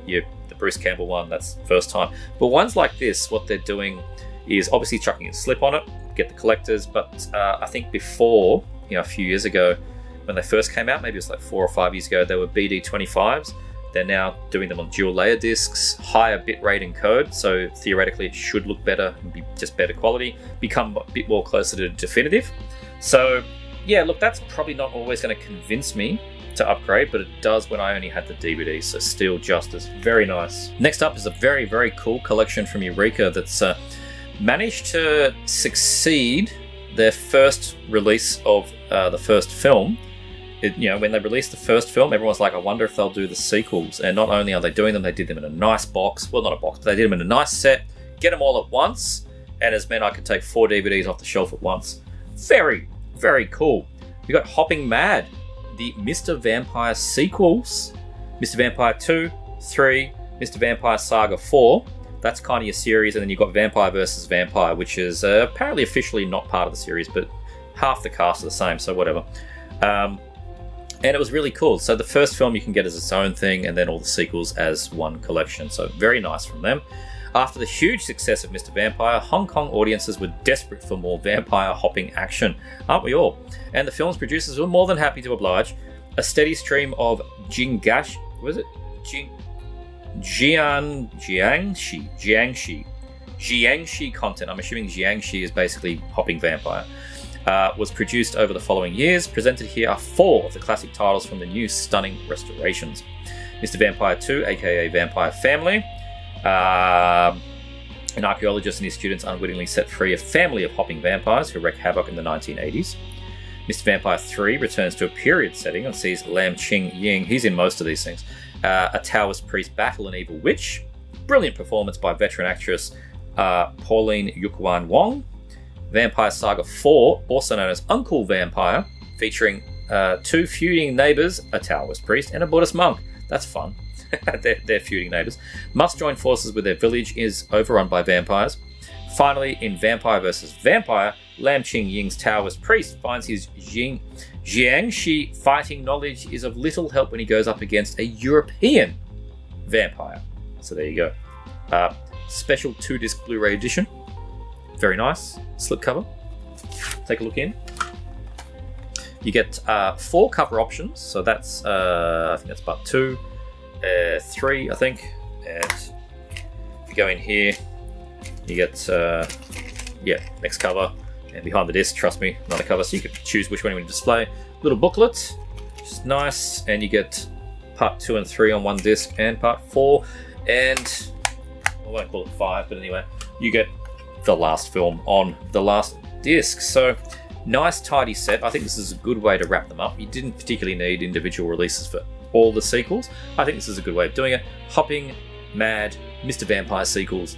[SPEAKER 1] Bruce Campbell one, that's first time, but ones like this, what they're doing is obviously chucking a slip on it, get the collectors, but I think before, a few years ago when they first came out, maybe it was like 4 or 5 years ago, they were BD25s. They're now doing them on dual layer discs, higher bitrate and code, so theoretically it should look better and be just better quality, become a bit more closer to definitive. So yeah, look, that's probably not always going to convince me to upgrade, but it does when I only had the DVD, so still just as very nice. Next up is a very, very cool collection from Eureka that's managed to succeed their first release of the first film. When they released the first film, everyone's like, I wonder if they'll do the sequels. And not only are they doing them, they did them in a nice box. Well, not a box, but they did them in a nice set. Get them all at once. And as meant I could take 4 DVDs off the shelf at once. Very, very cool. We got Hopping Mad, the Mr. Vampire sequels. Mr. Vampire 2, 3, Mr. Vampire Saga 4. That's kind of your series. And then you've got Vampire vs. Vampire, which is apparently officially not part of the series, but half the cast are the same, so whatever. And it was really cool. So the first film you can get as its own thing, and then all the sequels as one collection. So very nice from them. After the huge success of Mr. Vampire, Hong Kong audiences were desperate for more vampire hopping action. Aren't we all? And the film's producers were more than happy to oblige. A steady stream of Jiangxi content. I'm assuming Jiangxi is basically hopping vampire. Was produced over the following years. Presented here are 4 of the classic titles from the new stunning restorations. Mr. Vampire 2, aka Vampire Family. An archaeologist and his students unwittingly set free a family of hopping vampires who wreak havoc in the 1980s. Mr. Vampire 3 returns to a period setting and sees Lam Ching Ying, he's in most of these things, a Taoist priest battle an evil witch. Brilliant performance by veteran actress Pauline Yukuan Wong. Vampire Saga 4, also known as Uncle Vampire, featuring 2 feuding neighbours, a Taoist priest and a Buddhist monk. That's fun. they're feuding neighbours. Must join forces with their village is overrun by vampires. Finally, in Vampire vs. Vampire, Lam Ching Ying's Taoist priest finds his Jiangxi fighting knowledge is of little help when he goes up against a European vampire. So there you go. Special 2-disc Blu-ray edition. Very nice. Slipcover. Take a look in. You get 4 cover options. So that's, I think that's part 2, 3, I think. And if you go in here, you get, next cover. And behind the disc, trust me, another cover. So you can choose which one you want to display. Little booklet, which is nice. And you get part 2 and 3 on one disc, and part 4. And I won't call it 5, but anyway, you get the last film on the last disc. So nice tidy set. I think this is a good way to wrap them up. You didn't particularly need individual releases for all the sequels. I think this is a good way of doing it. Hopping Mad Mr. Vampire sequels.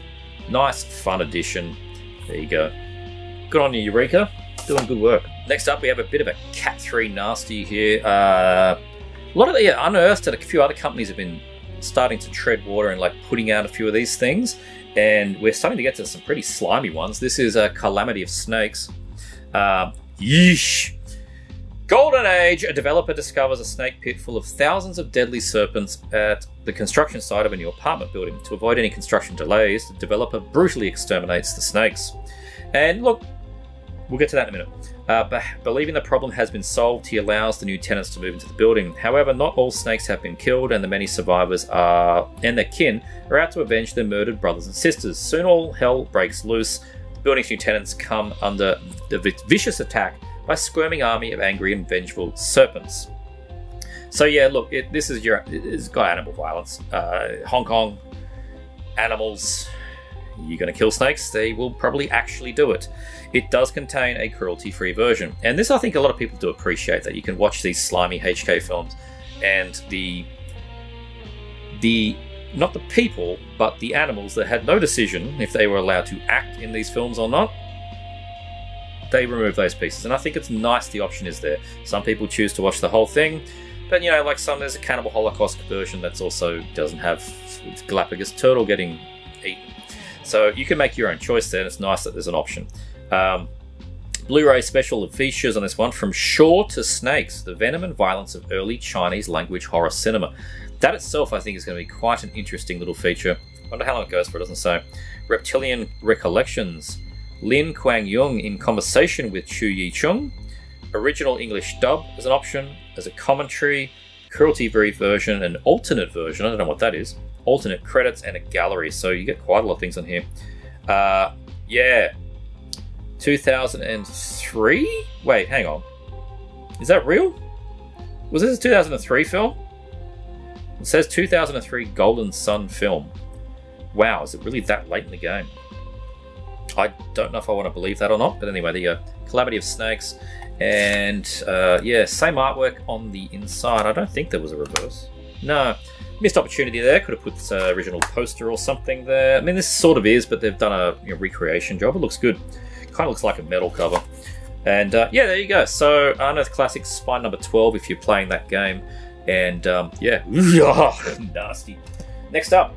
[SPEAKER 1] Nice fun addition. There you go. Good on you, Eureka. Doing good work. Next up, we have a bit of a Cat 3 nasty here. A lot of the Unearthed and a few other companies have been starting to tread water and like putting out a few of these things. And we're starting to get to some pretty slimy ones. This is a Calamity of Snakes. Yeesh. Golden Age, a developer discovers a snake pit full of thousands of deadly serpents at the construction site of a new apartment building. To avoid any construction delays, the developer brutally exterminates the snakes. And look, we'll get to that in a minute. But believing the problem has been solved, he allows the new tenants to move into the building. However, not all snakes have been killed, and the many survivors and their kin are out to avenge their murdered brothers and sisters. Soon all hell breaks loose. The building's new tenants come under the vicious attack by a squirming army of angry and vengeful serpents. So yeah, look, it's got animal violence. Hong Kong, animals, you're going to kill snakes, they will probably actually do it. It does contain a cruelty-free version. And this, I think a lot of people do appreciate, that you can watch these slimy HK films and the not the people, but the animals that had no decision if they were allowed to act in these films or not, they remove those pieces. And I think it's nice the option is there. Some people choose to watch the whole thing, but you know, like there's a Cannibal Holocaust version that's also doesn't have Galapagos turtle getting eaten. So you can make your own choice there, and it's nice that there's an option. Blu-ray special features on this one, From Shore to Snakes, the venom and violence of early Chinese language horror cinema. That itself, I think, is going to be quite an interesting little feature. I wonder how long it goes for, it doesn't say. Reptilian Recollections, Lin Kuang Yung in conversation with Chu Yi Chung. Original English dub as an option, as a commentary, cruelty-free version, an alternate version, I don't know what that is, alternate credits, and a gallery. So you get quite a lot of things on here. Yeah. 2003? Wait, hang on. Is that real? Was this a 2003 film? It says 2003 Golden Sun film. Wow, is it really that late in the game? I don't know if I want to believe that or not, but anyway, there you go. Calamity of Snakes. And yeah, same artwork on the inside. I don't think there was a reverse. No. Missed opportunity there. Could have put this original poster or something there. I mean, this sort of is, but they've done a recreation job. It looks good. Kind of looks like a metal cover. And yeah, there you go. So Unearthed Classics Spine number 12 if you're playing that game. And yeah, nasty. Next up,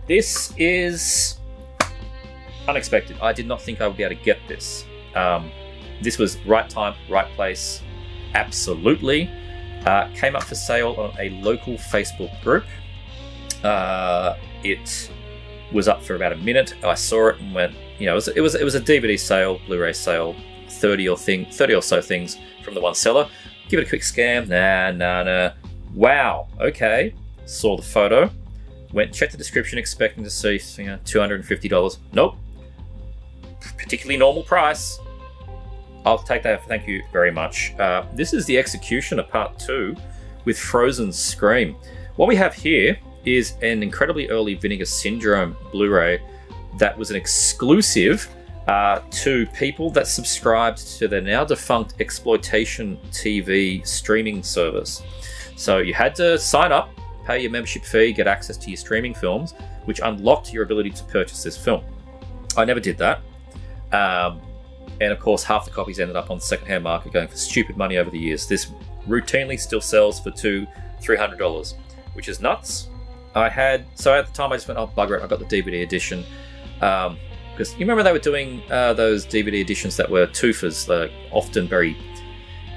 [SPEAKER 1] this is unexpected. I did not think I would be able to get this. This was right time, right place. Absolutely. Came up for sale on a local Facebook group. It was up for about a minute. I saw it and went, you know, it was a DVD sale, Blu-ray sale, 30 or so things from the one seller. Give it a quick scan. Nah. Wow. Okay. Saw the photo. Went checked the description, expecting to see, you know, $250. Nope. Particularly normal price. I'll take that. Thank you very much. This is the Executioner Part 2 with Frozen Scream. What we have here is an incredibly early Vinegar Syndrome Blu-ray that was an exclusive to people that subscribed to their now defunct exploitation TV streaming service. So you had to sign up, pay your membership fee, get access to your streaming films, which unlocked your ability to purchase this film. I never did that. And of course, half the copies ended up on the secondhand market going for stupid money over the years. This routinely still sells for $200-300, which is nuts. So at the time I just went, oh, bugger it, I got the DVD edition. Because you remember they were doing those DVD editions that were twofers, often very,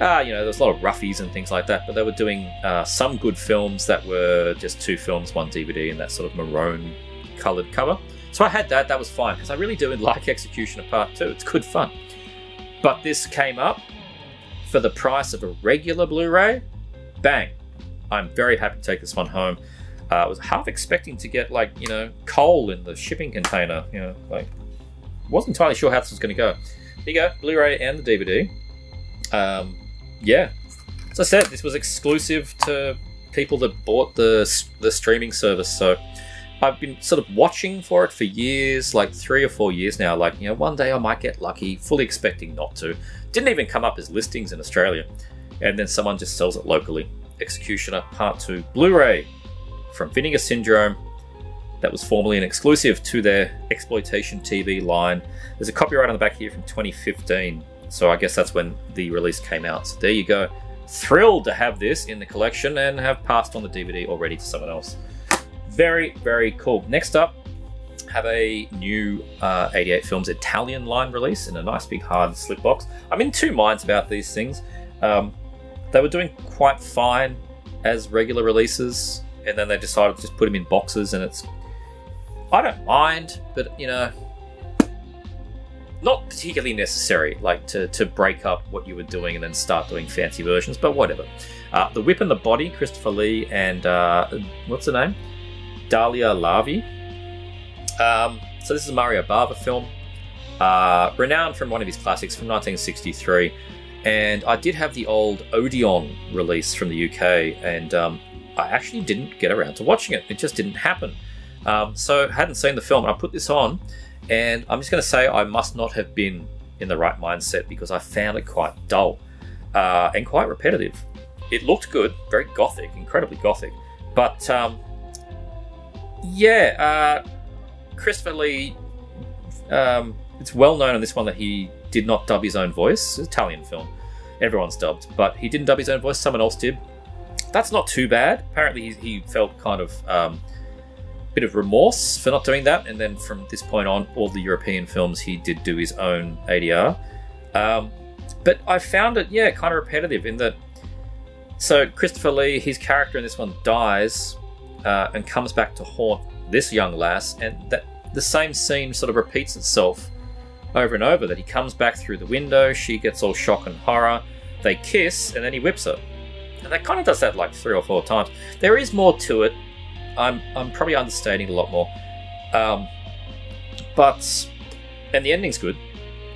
[SPEAKER 1] you know, there's a lot of roughies and things like that, but they were doing some good films that were just two films, one DVD, and that sort of maroon coloured cover. So I had that was fine, because I really do like Executioner Part 2, it's good fun. But this came up for the price of a regular Blu-ray. Bang. I'm very happy to take this one home. I was half expecting to get, like, you know, coal in the shipping container. You know, like, wasn't entirely sure how this was going to go. There you go, Blu-ray and the DVD. Yeah. As I said, this was exclusive to people that bought the streaming service. So I've been sort of watching for it for years, like 3 or 4 years now. Like, you know, one day I might get lucky, fully expecting not to. Didn't even come up as listings in Australia. And then someone just sells it locally. Executioner Part 2 Blu-ray from Vinegar Syndrome. That was formerly an exclusive to their exploitation TV line. There's a copyright on the back here from 2015. So I guess that's when the release came out. So there you go. Thrilled to have this in the collection and have passed on the DVD already to someone else. Very, very cool. Next up, have a new 88 Films Italian line release in a nice big hard slip box. I'm in two minds about these things. They were doing quite fine as regular releases, and then they decided to just put them in boxes, and it's... I don't mind, but, you know, not particularly necessary, like, to break up what you were doing and then start doing fancy versions, but whatever. The Whip and the Body, Christopher Lee and, what's her name? Dalia Lavi. So this is a Mario Bava film, renowned from one of his classics from 1963. And I did have the old Odeon release from the UK, and I actually didn't get around to watching it. It just didn't happen. So I hadn't seen the film. I put this on, and I'm just going to say I must not have been in the right mindset because I found it quite dull and quite repetitive. It looked good, very gothic, incredibly gothic, but Christopher Lee, it's well known in this one that he did not dub his own voice. It's an Italian film. Everyone's dubbed, but he didn't dub his own voice, someone else did. That's not too bad. Apparently he felt kind of bit of remorse for not doing that, and then from this point on, all the European films he did do his own ADR. But I found it, kind of repetitive in that, so Christopher Lee, his character in this one dies and comes back to haunt this young lass, and that the same scene sort of repeats itself over and over, that he comes back through the window, she gets all shock and horror, they kiss, and then he whips her. And that kind of does that like 3 or 4 times. There is more to it. I'm probably understating a lot more. And the ending's good.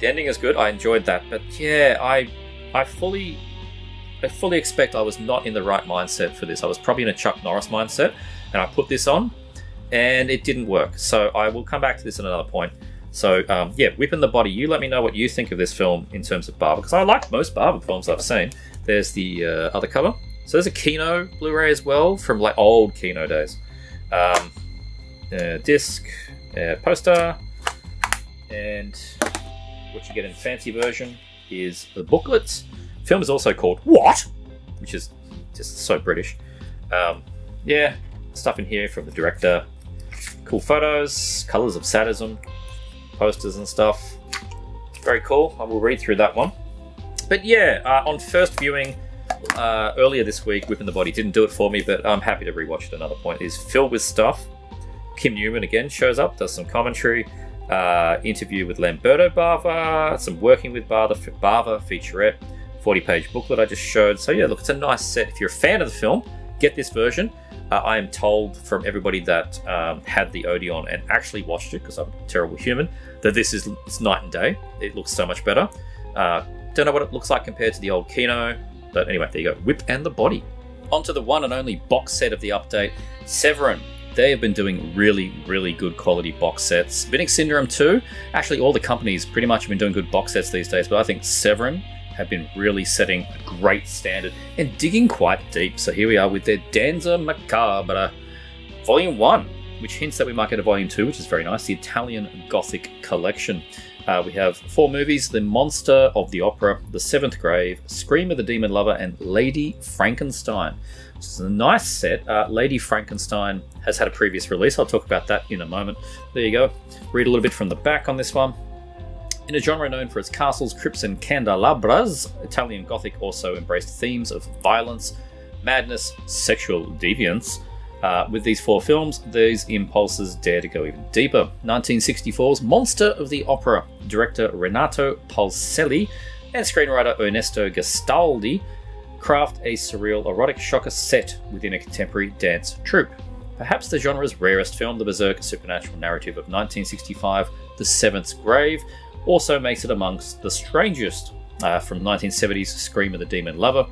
[SPEAKER 1] The ending is good. I enjoyed that. But yeah, I fully expect I was not in the right mindset for this. I was probably in a Chuck Norris mindset, and I put this on, and it didn't work. So I will come back to this at another point. So Whipping the Body. You let me know what you think of this film in terms of Barber, because I like most Barber films I've seen. There's the other cover. So there's a Kino Blu-ray as well from like old Kino days. Disc, poster, and what you get in fancy version is the booklets. The film is also called What? Which is just so British. Stuff in here from the director. Cool photos, colours of sadism, posters and stuff. Very cool. I will read through that one. But on first viewing earlier this week, Whipping the Body didn't do it for me, but I'm happy to rewatch it at another point. It's filled with stuff. Kim Newman again shows up, does some commentary, interview with Lamberto Bava, some Working with Bava featurette, 40-page booklet I just showed. So look, it's a nice set. If you're a fan of the film, get this version. I am told from everybody that had the Odeon and actually watched it, because I'm a terrible human, that it's night and day. It looks so much better. Don't know what it looks like compared to the old Kino, but anyway, there you go. Whip and the Body. Onto the one and only box set of the update, Severin. They have been doing really, really good quality box sets. Vinnick Syndrome too. Actually, all the companies pretty much have been doing good box sets these days, but I think Severin have been really setting a great standard and digging quite deep. So here we are with their Danza Macabre Volume 1, which hints that we might get a Volume 2, which is very nice. The Italian Gothic Collection. We have 4 movies: The Monster of the Opera, The Seventh Grave, Scream of the Demon Lover, and Lady Frankenstein. Which is a nice set. Lady Frankenstein has had a previous release. I'll talk about that in a moment. There you go. Read a little bit from the back on this one. In a genre known for its castles, crypts, and candelabras, Italian Gothic also embraced themes of violence, madness, sexual deviance. With these 4 films, these impulses dare to go even deeper. 1964's Monster of the Opera, director Renato Paulselli and screenwriter Ernesto Gastaldi craft a surreal erotic shocker set within a contemporary dance troupe. Perhaps the genre's rarest film, the berserk supernatural narrative of 1965, The Seventh Grave, also makes it amongst the strangest from 1970's Scream of the Demon Lover.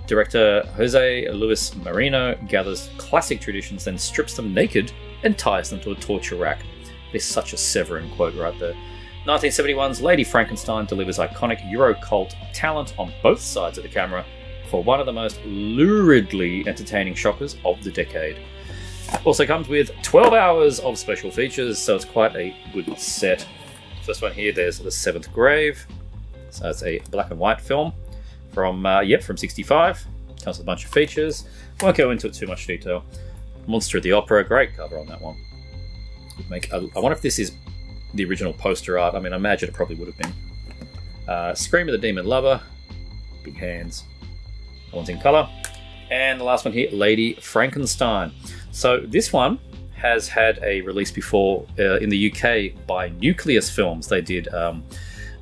[SPEAKER 1] Director Jose Luis Marino gathers classic traditions, then strips them naked and ties them to a torture rack. There's such a Severin quote right there. 1971's Lady Frankenstein delivers iconic Euro cult talent on both sides of the camera for one of the most luridly entertaining shockers of the decade. Also comes with 12 hours of special features, so it's quite a good set. First one here, there's The Seventh Grave. So it's a black and white film from 65. Comes with a bunch of features. Won't go into it too much detail. Monster of the Opera, great cover on that one. I wonder if this is the original poster art. I mean, I imagine it probably would have been. Scream of the Demon Lover, big hands. That one's in colour. And the last one here, Lady Frankenstein. So this one has had a release before in the UK by Nucleus Films. They did a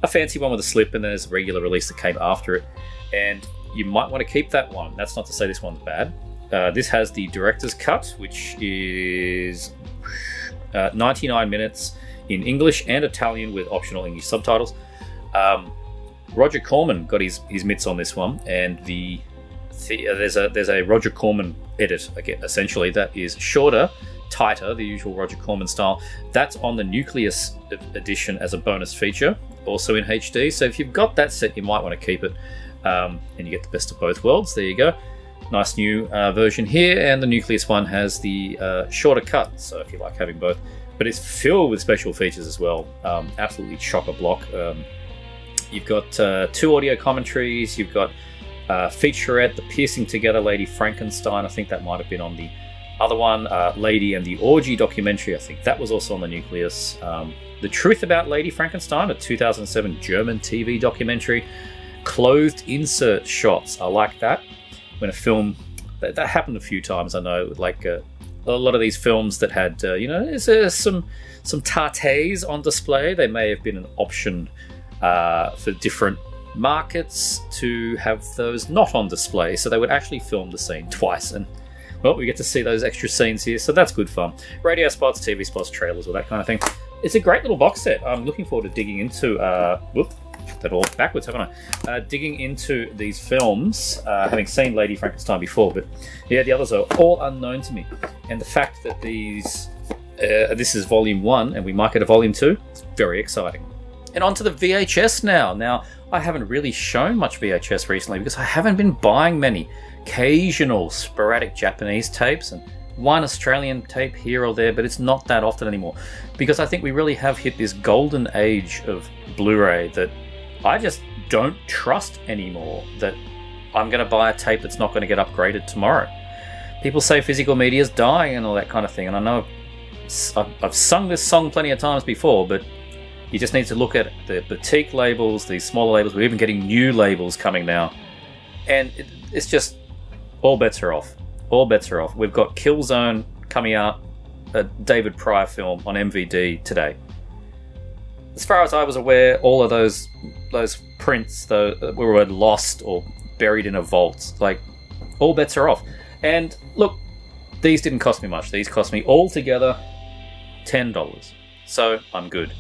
[SPEAKER 1] fancy one with a slip, and there's a regular release that came after it. And you might want to keep that one. That's not to say this one's bad. This has the director's cut, which is 99 minutes in English and Italian with optional English subtitles. Roger Corman got his mitts on this one, and there's a Roger Corman edit, again, essentially, that is shorter tighter, the usual Roger Corman style. That's on the Nucleus edition as a bonus feature, also in HD. So if you've got that set, you might want to keep it, and you get the best of both worlds. There you go. Nice new version here, and the Nucleus one has the shorter cut, so if you like having both. But it's filled with special features as well. Absolutely chock-a-block. You've got 2 audio commentaries, you've got featurette, the Piecing Together Lady Frankenstein, I think that might have been on the other one, Lady and the Orgy documentary, I think that was also on the Nucleus. The Truth About Lady Frankenstein, a 2007 German TV documentary. Clothed insert shots, I like that. When a film, that happened a few times, I know, like a lot of these films that had, some tartés on display, they may have been an option for different markets to have those not on display, so they would actually film the scene twice, and well, we get to see those extra scenes here, so that's good fun. Radio spots, TV spots, trailers, all that kind of thing. It's a great little box set. I'm looking forward to digging into that all backwards, haven't I? Digging into these films, having seen Lady Frankenstein before, but yeah, the others are all unknown to me. And the fact that this is volume 1 and we might get a volume 2, it's very exciting. And on to the VHS now. Now, I haven't really shown much VHS recently because I haven't been buying many. Occasional sporadic Japanese tapes and one Australian tape here or there, but it's not that often anymore because I think we really have hit this golden age of Blu-ray that I just don't trust anymore, that I'm going to buy a tape that's not going to get upgraded tomorrow. People say physical media is dying and all that kind of thing, and I know I've sung this song plenty of times before, but you just need to look at the boutique labels, these smaller labels. We're even getting new labels coming now, and it's just all bets are off. All bets are off. We've got Killzone coming out, a David Pryor film on MVD today. As far as I was aware, all of those prints were lost or buried in a vault. Like, all bets are off. And look, these didn't cost me much. These cost me altogether $10. So I'm good.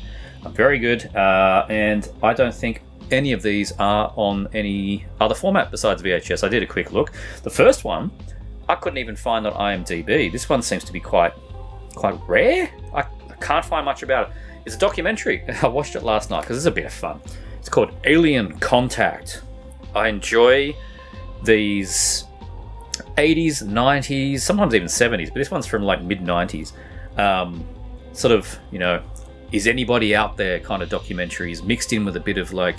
[SPEAKER 1] I'm very good. And I don't think any of these are on any other format besides VHS. I did a quick look. The first one, I couldn't even find on IMDb. This one seems to be quite rare. I can't find much about it. It's a documentary. I watched it last night because it's a bit of fun. It's called Alien Contact. I enjoy these 80s, 90s, sometimes even 70s, but this one's from like mid-90s. Sort of, is anybody out there kind of documentaries mixed in with a bit of like,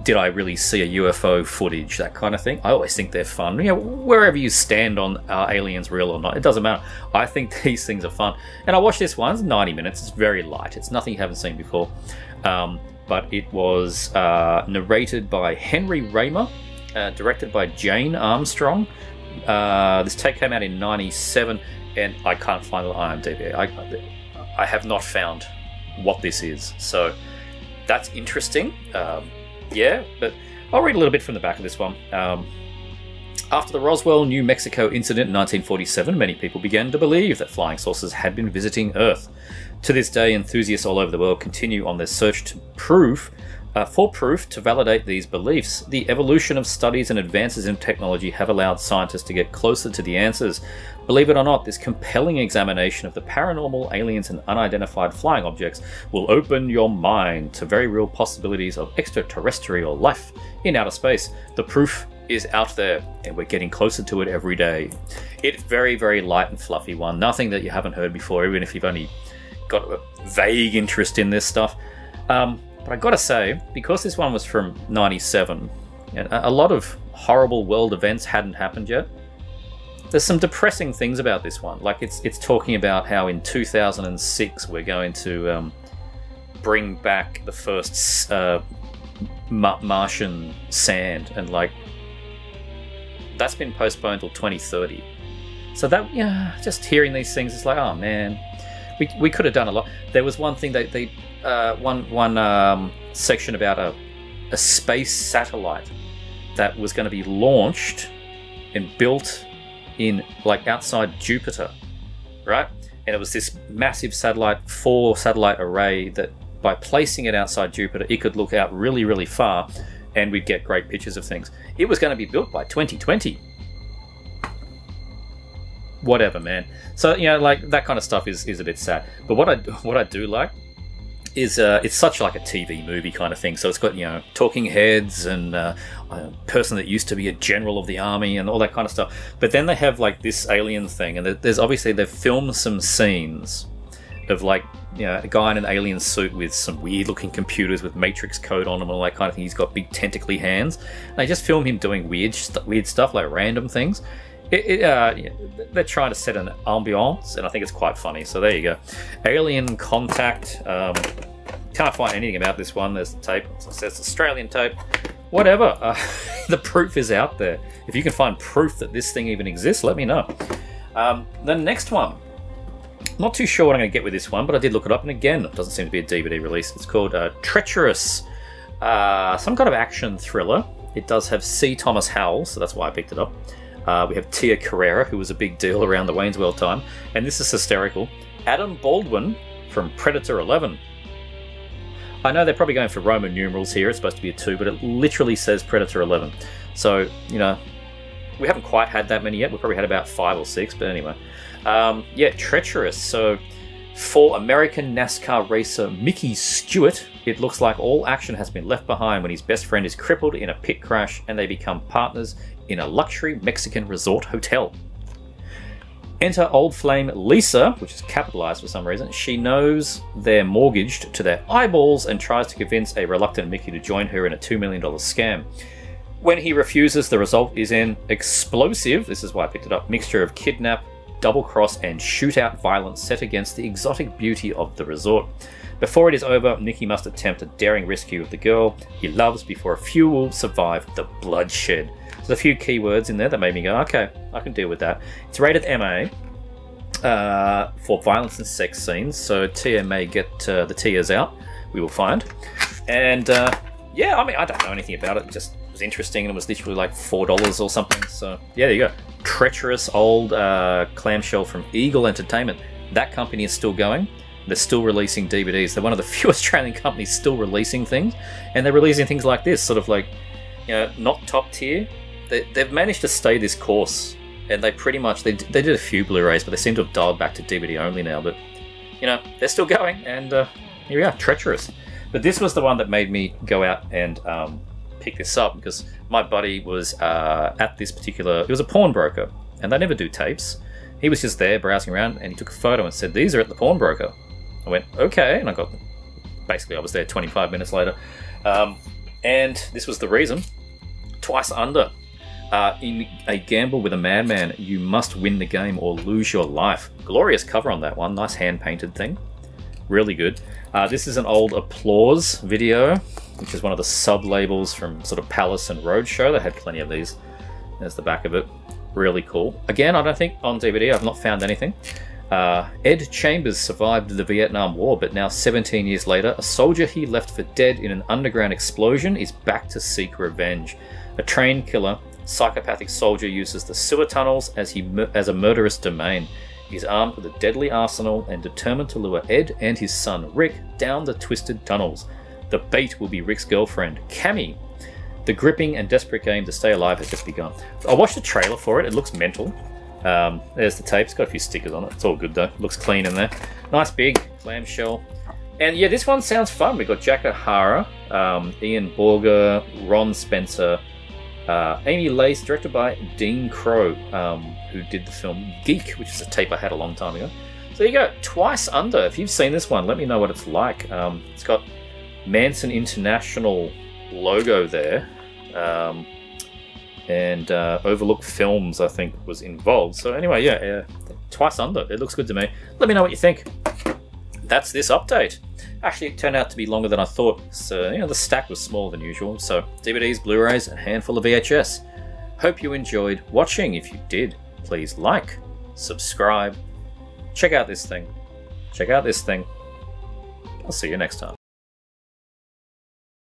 [SPEAKER 1] did I really see a UFO footage, that kind of thing. I always think they're fun. Wherever you stand on are aliens real or not, it doesn't matter. I think these things are fun. And I watched this one, it's 90 minutes, it's very light. It's nothing you haven't seen before. But it was narrated by Henry Raymer, directed by Jane Armstrong. This tape came out in 97, and I can't find it on IMDb. I have not found what this is. So that's interesting. Yeah, but I'll read a little bit from the back of this one. After the Roswell, New Mexico incident in 1947, many people began to believe that flying saucers had been visiting Earth. To this day, enthusiasts all over the world continue on their search to proof to validate these beliefs. The evolution of studies and advances in technology have allowed scientists to get closer to the answers. Believe it or not, this compelling examination of the paranormal, aliens, and unidentified flying objects will open your mind to very real possibilities of extraterrestrial life in outer space. The proof is out there, and we're getting closer to it every day. It's very, very light and fluffy one. Nothing that you haven't heard before, even if you've only got a vague interest in this stuff. But I gotta say, because this one was from 97, and a lot of horrible world events hadn't happened yet, there's some depressing things about this one. Like, it's talking about how in 2006 we're going to bring back the first Martian sand, and like, that's been postponed till 2030. So that, just hearing these things, it's like, oh man, we could have done a lot. There was one thing one section about a space satellite that was going to be launched and built in like outside Jupiter, right? And it was this massive satellite, 4-satellite array that by placing it outside Jupiter, it could look out really, really far, and we'd get great pictures of things. It was going to be built by 2020. whatever, man. So, you know, like, that kind of stuff is a bit sad. But what I do like is it's such like a TV movie kind of thing. So it's got, you know, talking heads and a person that used to be a general of the army and all that kind of stuff. But then they have like this alien thing, and there's obviously they've filmed some scenes of like, you know, a guy in an alien suit with some weird looking computers with matrix code on them and all that kind of thing. He's got big tentacly hands. And they just film him doing weird stuff, like random things. They're trying to set an ambiance, and I think it's quite funny. So there you go. Alien Contact. Can't find anything about this one. There's the tape. It says Australian tape. Whatever. The proof is out there. If you can find proof that this thing even exists, let me know. The next one. Not too sure what I'm going to get with this one, but I did look it up, and again, it doesn't seem to be a DVD release. It's called Treacherous. Some kind of action thriller. It does have C. Thomas Howell, so that's why I picked it up. We have Tia Carrera, who was a big deal around the Wayne's World time, and this is hysterical. Adam Baldwin from Predator 11. I know they're probably going for Roman numerals here. It's supposed to be a 2, but it literally says Predator 11. So, you know, we haven't quite had that many yet. We've probably had about 5 or 6, but anyway. Yeah, Treacherous. So, for American NASCAR racer Mickey Stewart, it looks like all action has been left behind when his best friend is crippled in a pit crash and they become partners in a luxury Mexican resort hotel. Enter old flame Lisa, which is capitalized for some reason. She knows they're mortgaged to their eyeballs and tries to convince a reluctant Mickey to join her in a $2 million scam. When he refuses, the result is an explosive, this is why I picked it up, mixture of kidnap, double-cross and shootout violence set against the exotic beauty of the resort. Before it is over, Mickey must attempt a daring rescue of the girl he loves before a few will survive the bloodshed. There's a few keywords in there that made me go, okay, I can deal with that. It's rated MA for violence and sex scenes, so Tia may get the tears out, we will find. And yeah, I mean, I don't know anything about it, it just was interesting, and it was literally like $4 or something, so yeah, there you go. Treacherous old clamshell from Eagle Entertainment. That company is still going. They're still releasing DVDs. They're one of the few Australian companies still releasing things, and they're releasing things like this, sort of like, you know, not top tier. They've managed to stay this course, and they pretty much, they did a few Blu-rays, but they seem to have dialed back to DVD only now, but, you know, they're still going, and here we are, Treacherous. But this was the one that made me go out and pick this up, because my buddy was at this particular, it was a pawnbroker, and they never do tapes. He was just there browsing around, and he took a photo and said, "These are at the pawnbroker." I went, okay, and I got them. Basically, I was there 25 minutes later. And this was the reason. Twice Under. In a gamble with a madman, you must win the game or lose your life. Glorious cover on that one. Nice hand-painted thing. Really good. This is an old Applause video, which is one of the sub-labels from sort of Palace and Roadshow. They had plenty of these. There's the back of it. Really cool. Again, I don't think on DVD, I've not found anything. Ed Chambers survived the Vietnam War, but now 17 years later, a soldier he left for dead in an underground explosion is back to seek revenge. A trained killer, psychopathic soldier uses the sewer tunnels as a murderous domain. He's armed with a deadly arsenal and determined to lure Ed and his son Rick down the twisted tunnels. The bait will be Rick's girlfriend, Cammy. The gripping and desperate game to stay alive has just begun. I watched the trailer for it. It looks mental. There's the tape. It's got a few stickers on it. It's all good though. Looks clean in there. Nice big clamshell. And yeah, this one sounds fun. We've got Jack O'Hara, Ian Borger, Ron Spencer, Amy Lace, directed by Dean Crow, who did the film Geek, which is a tape I had a long time ago. So there you go. Twice Under. If you've seen this one, let me know what it's like. It's got Manson International logo there. And Overlook Films, I think, was involved. So anyway, yeah, Twice Under. It looks good to me. Let me know what you think. That's this update. Actually, it turned out to be longer than I thought. So, you know, the stack was smaller than usual. So, DVDs, Blu-rays, and a handful of VHS. Hope you enjoyed watching. If you did, please like, subscribe, check out this thing. Check out this thing. I'll see you next time.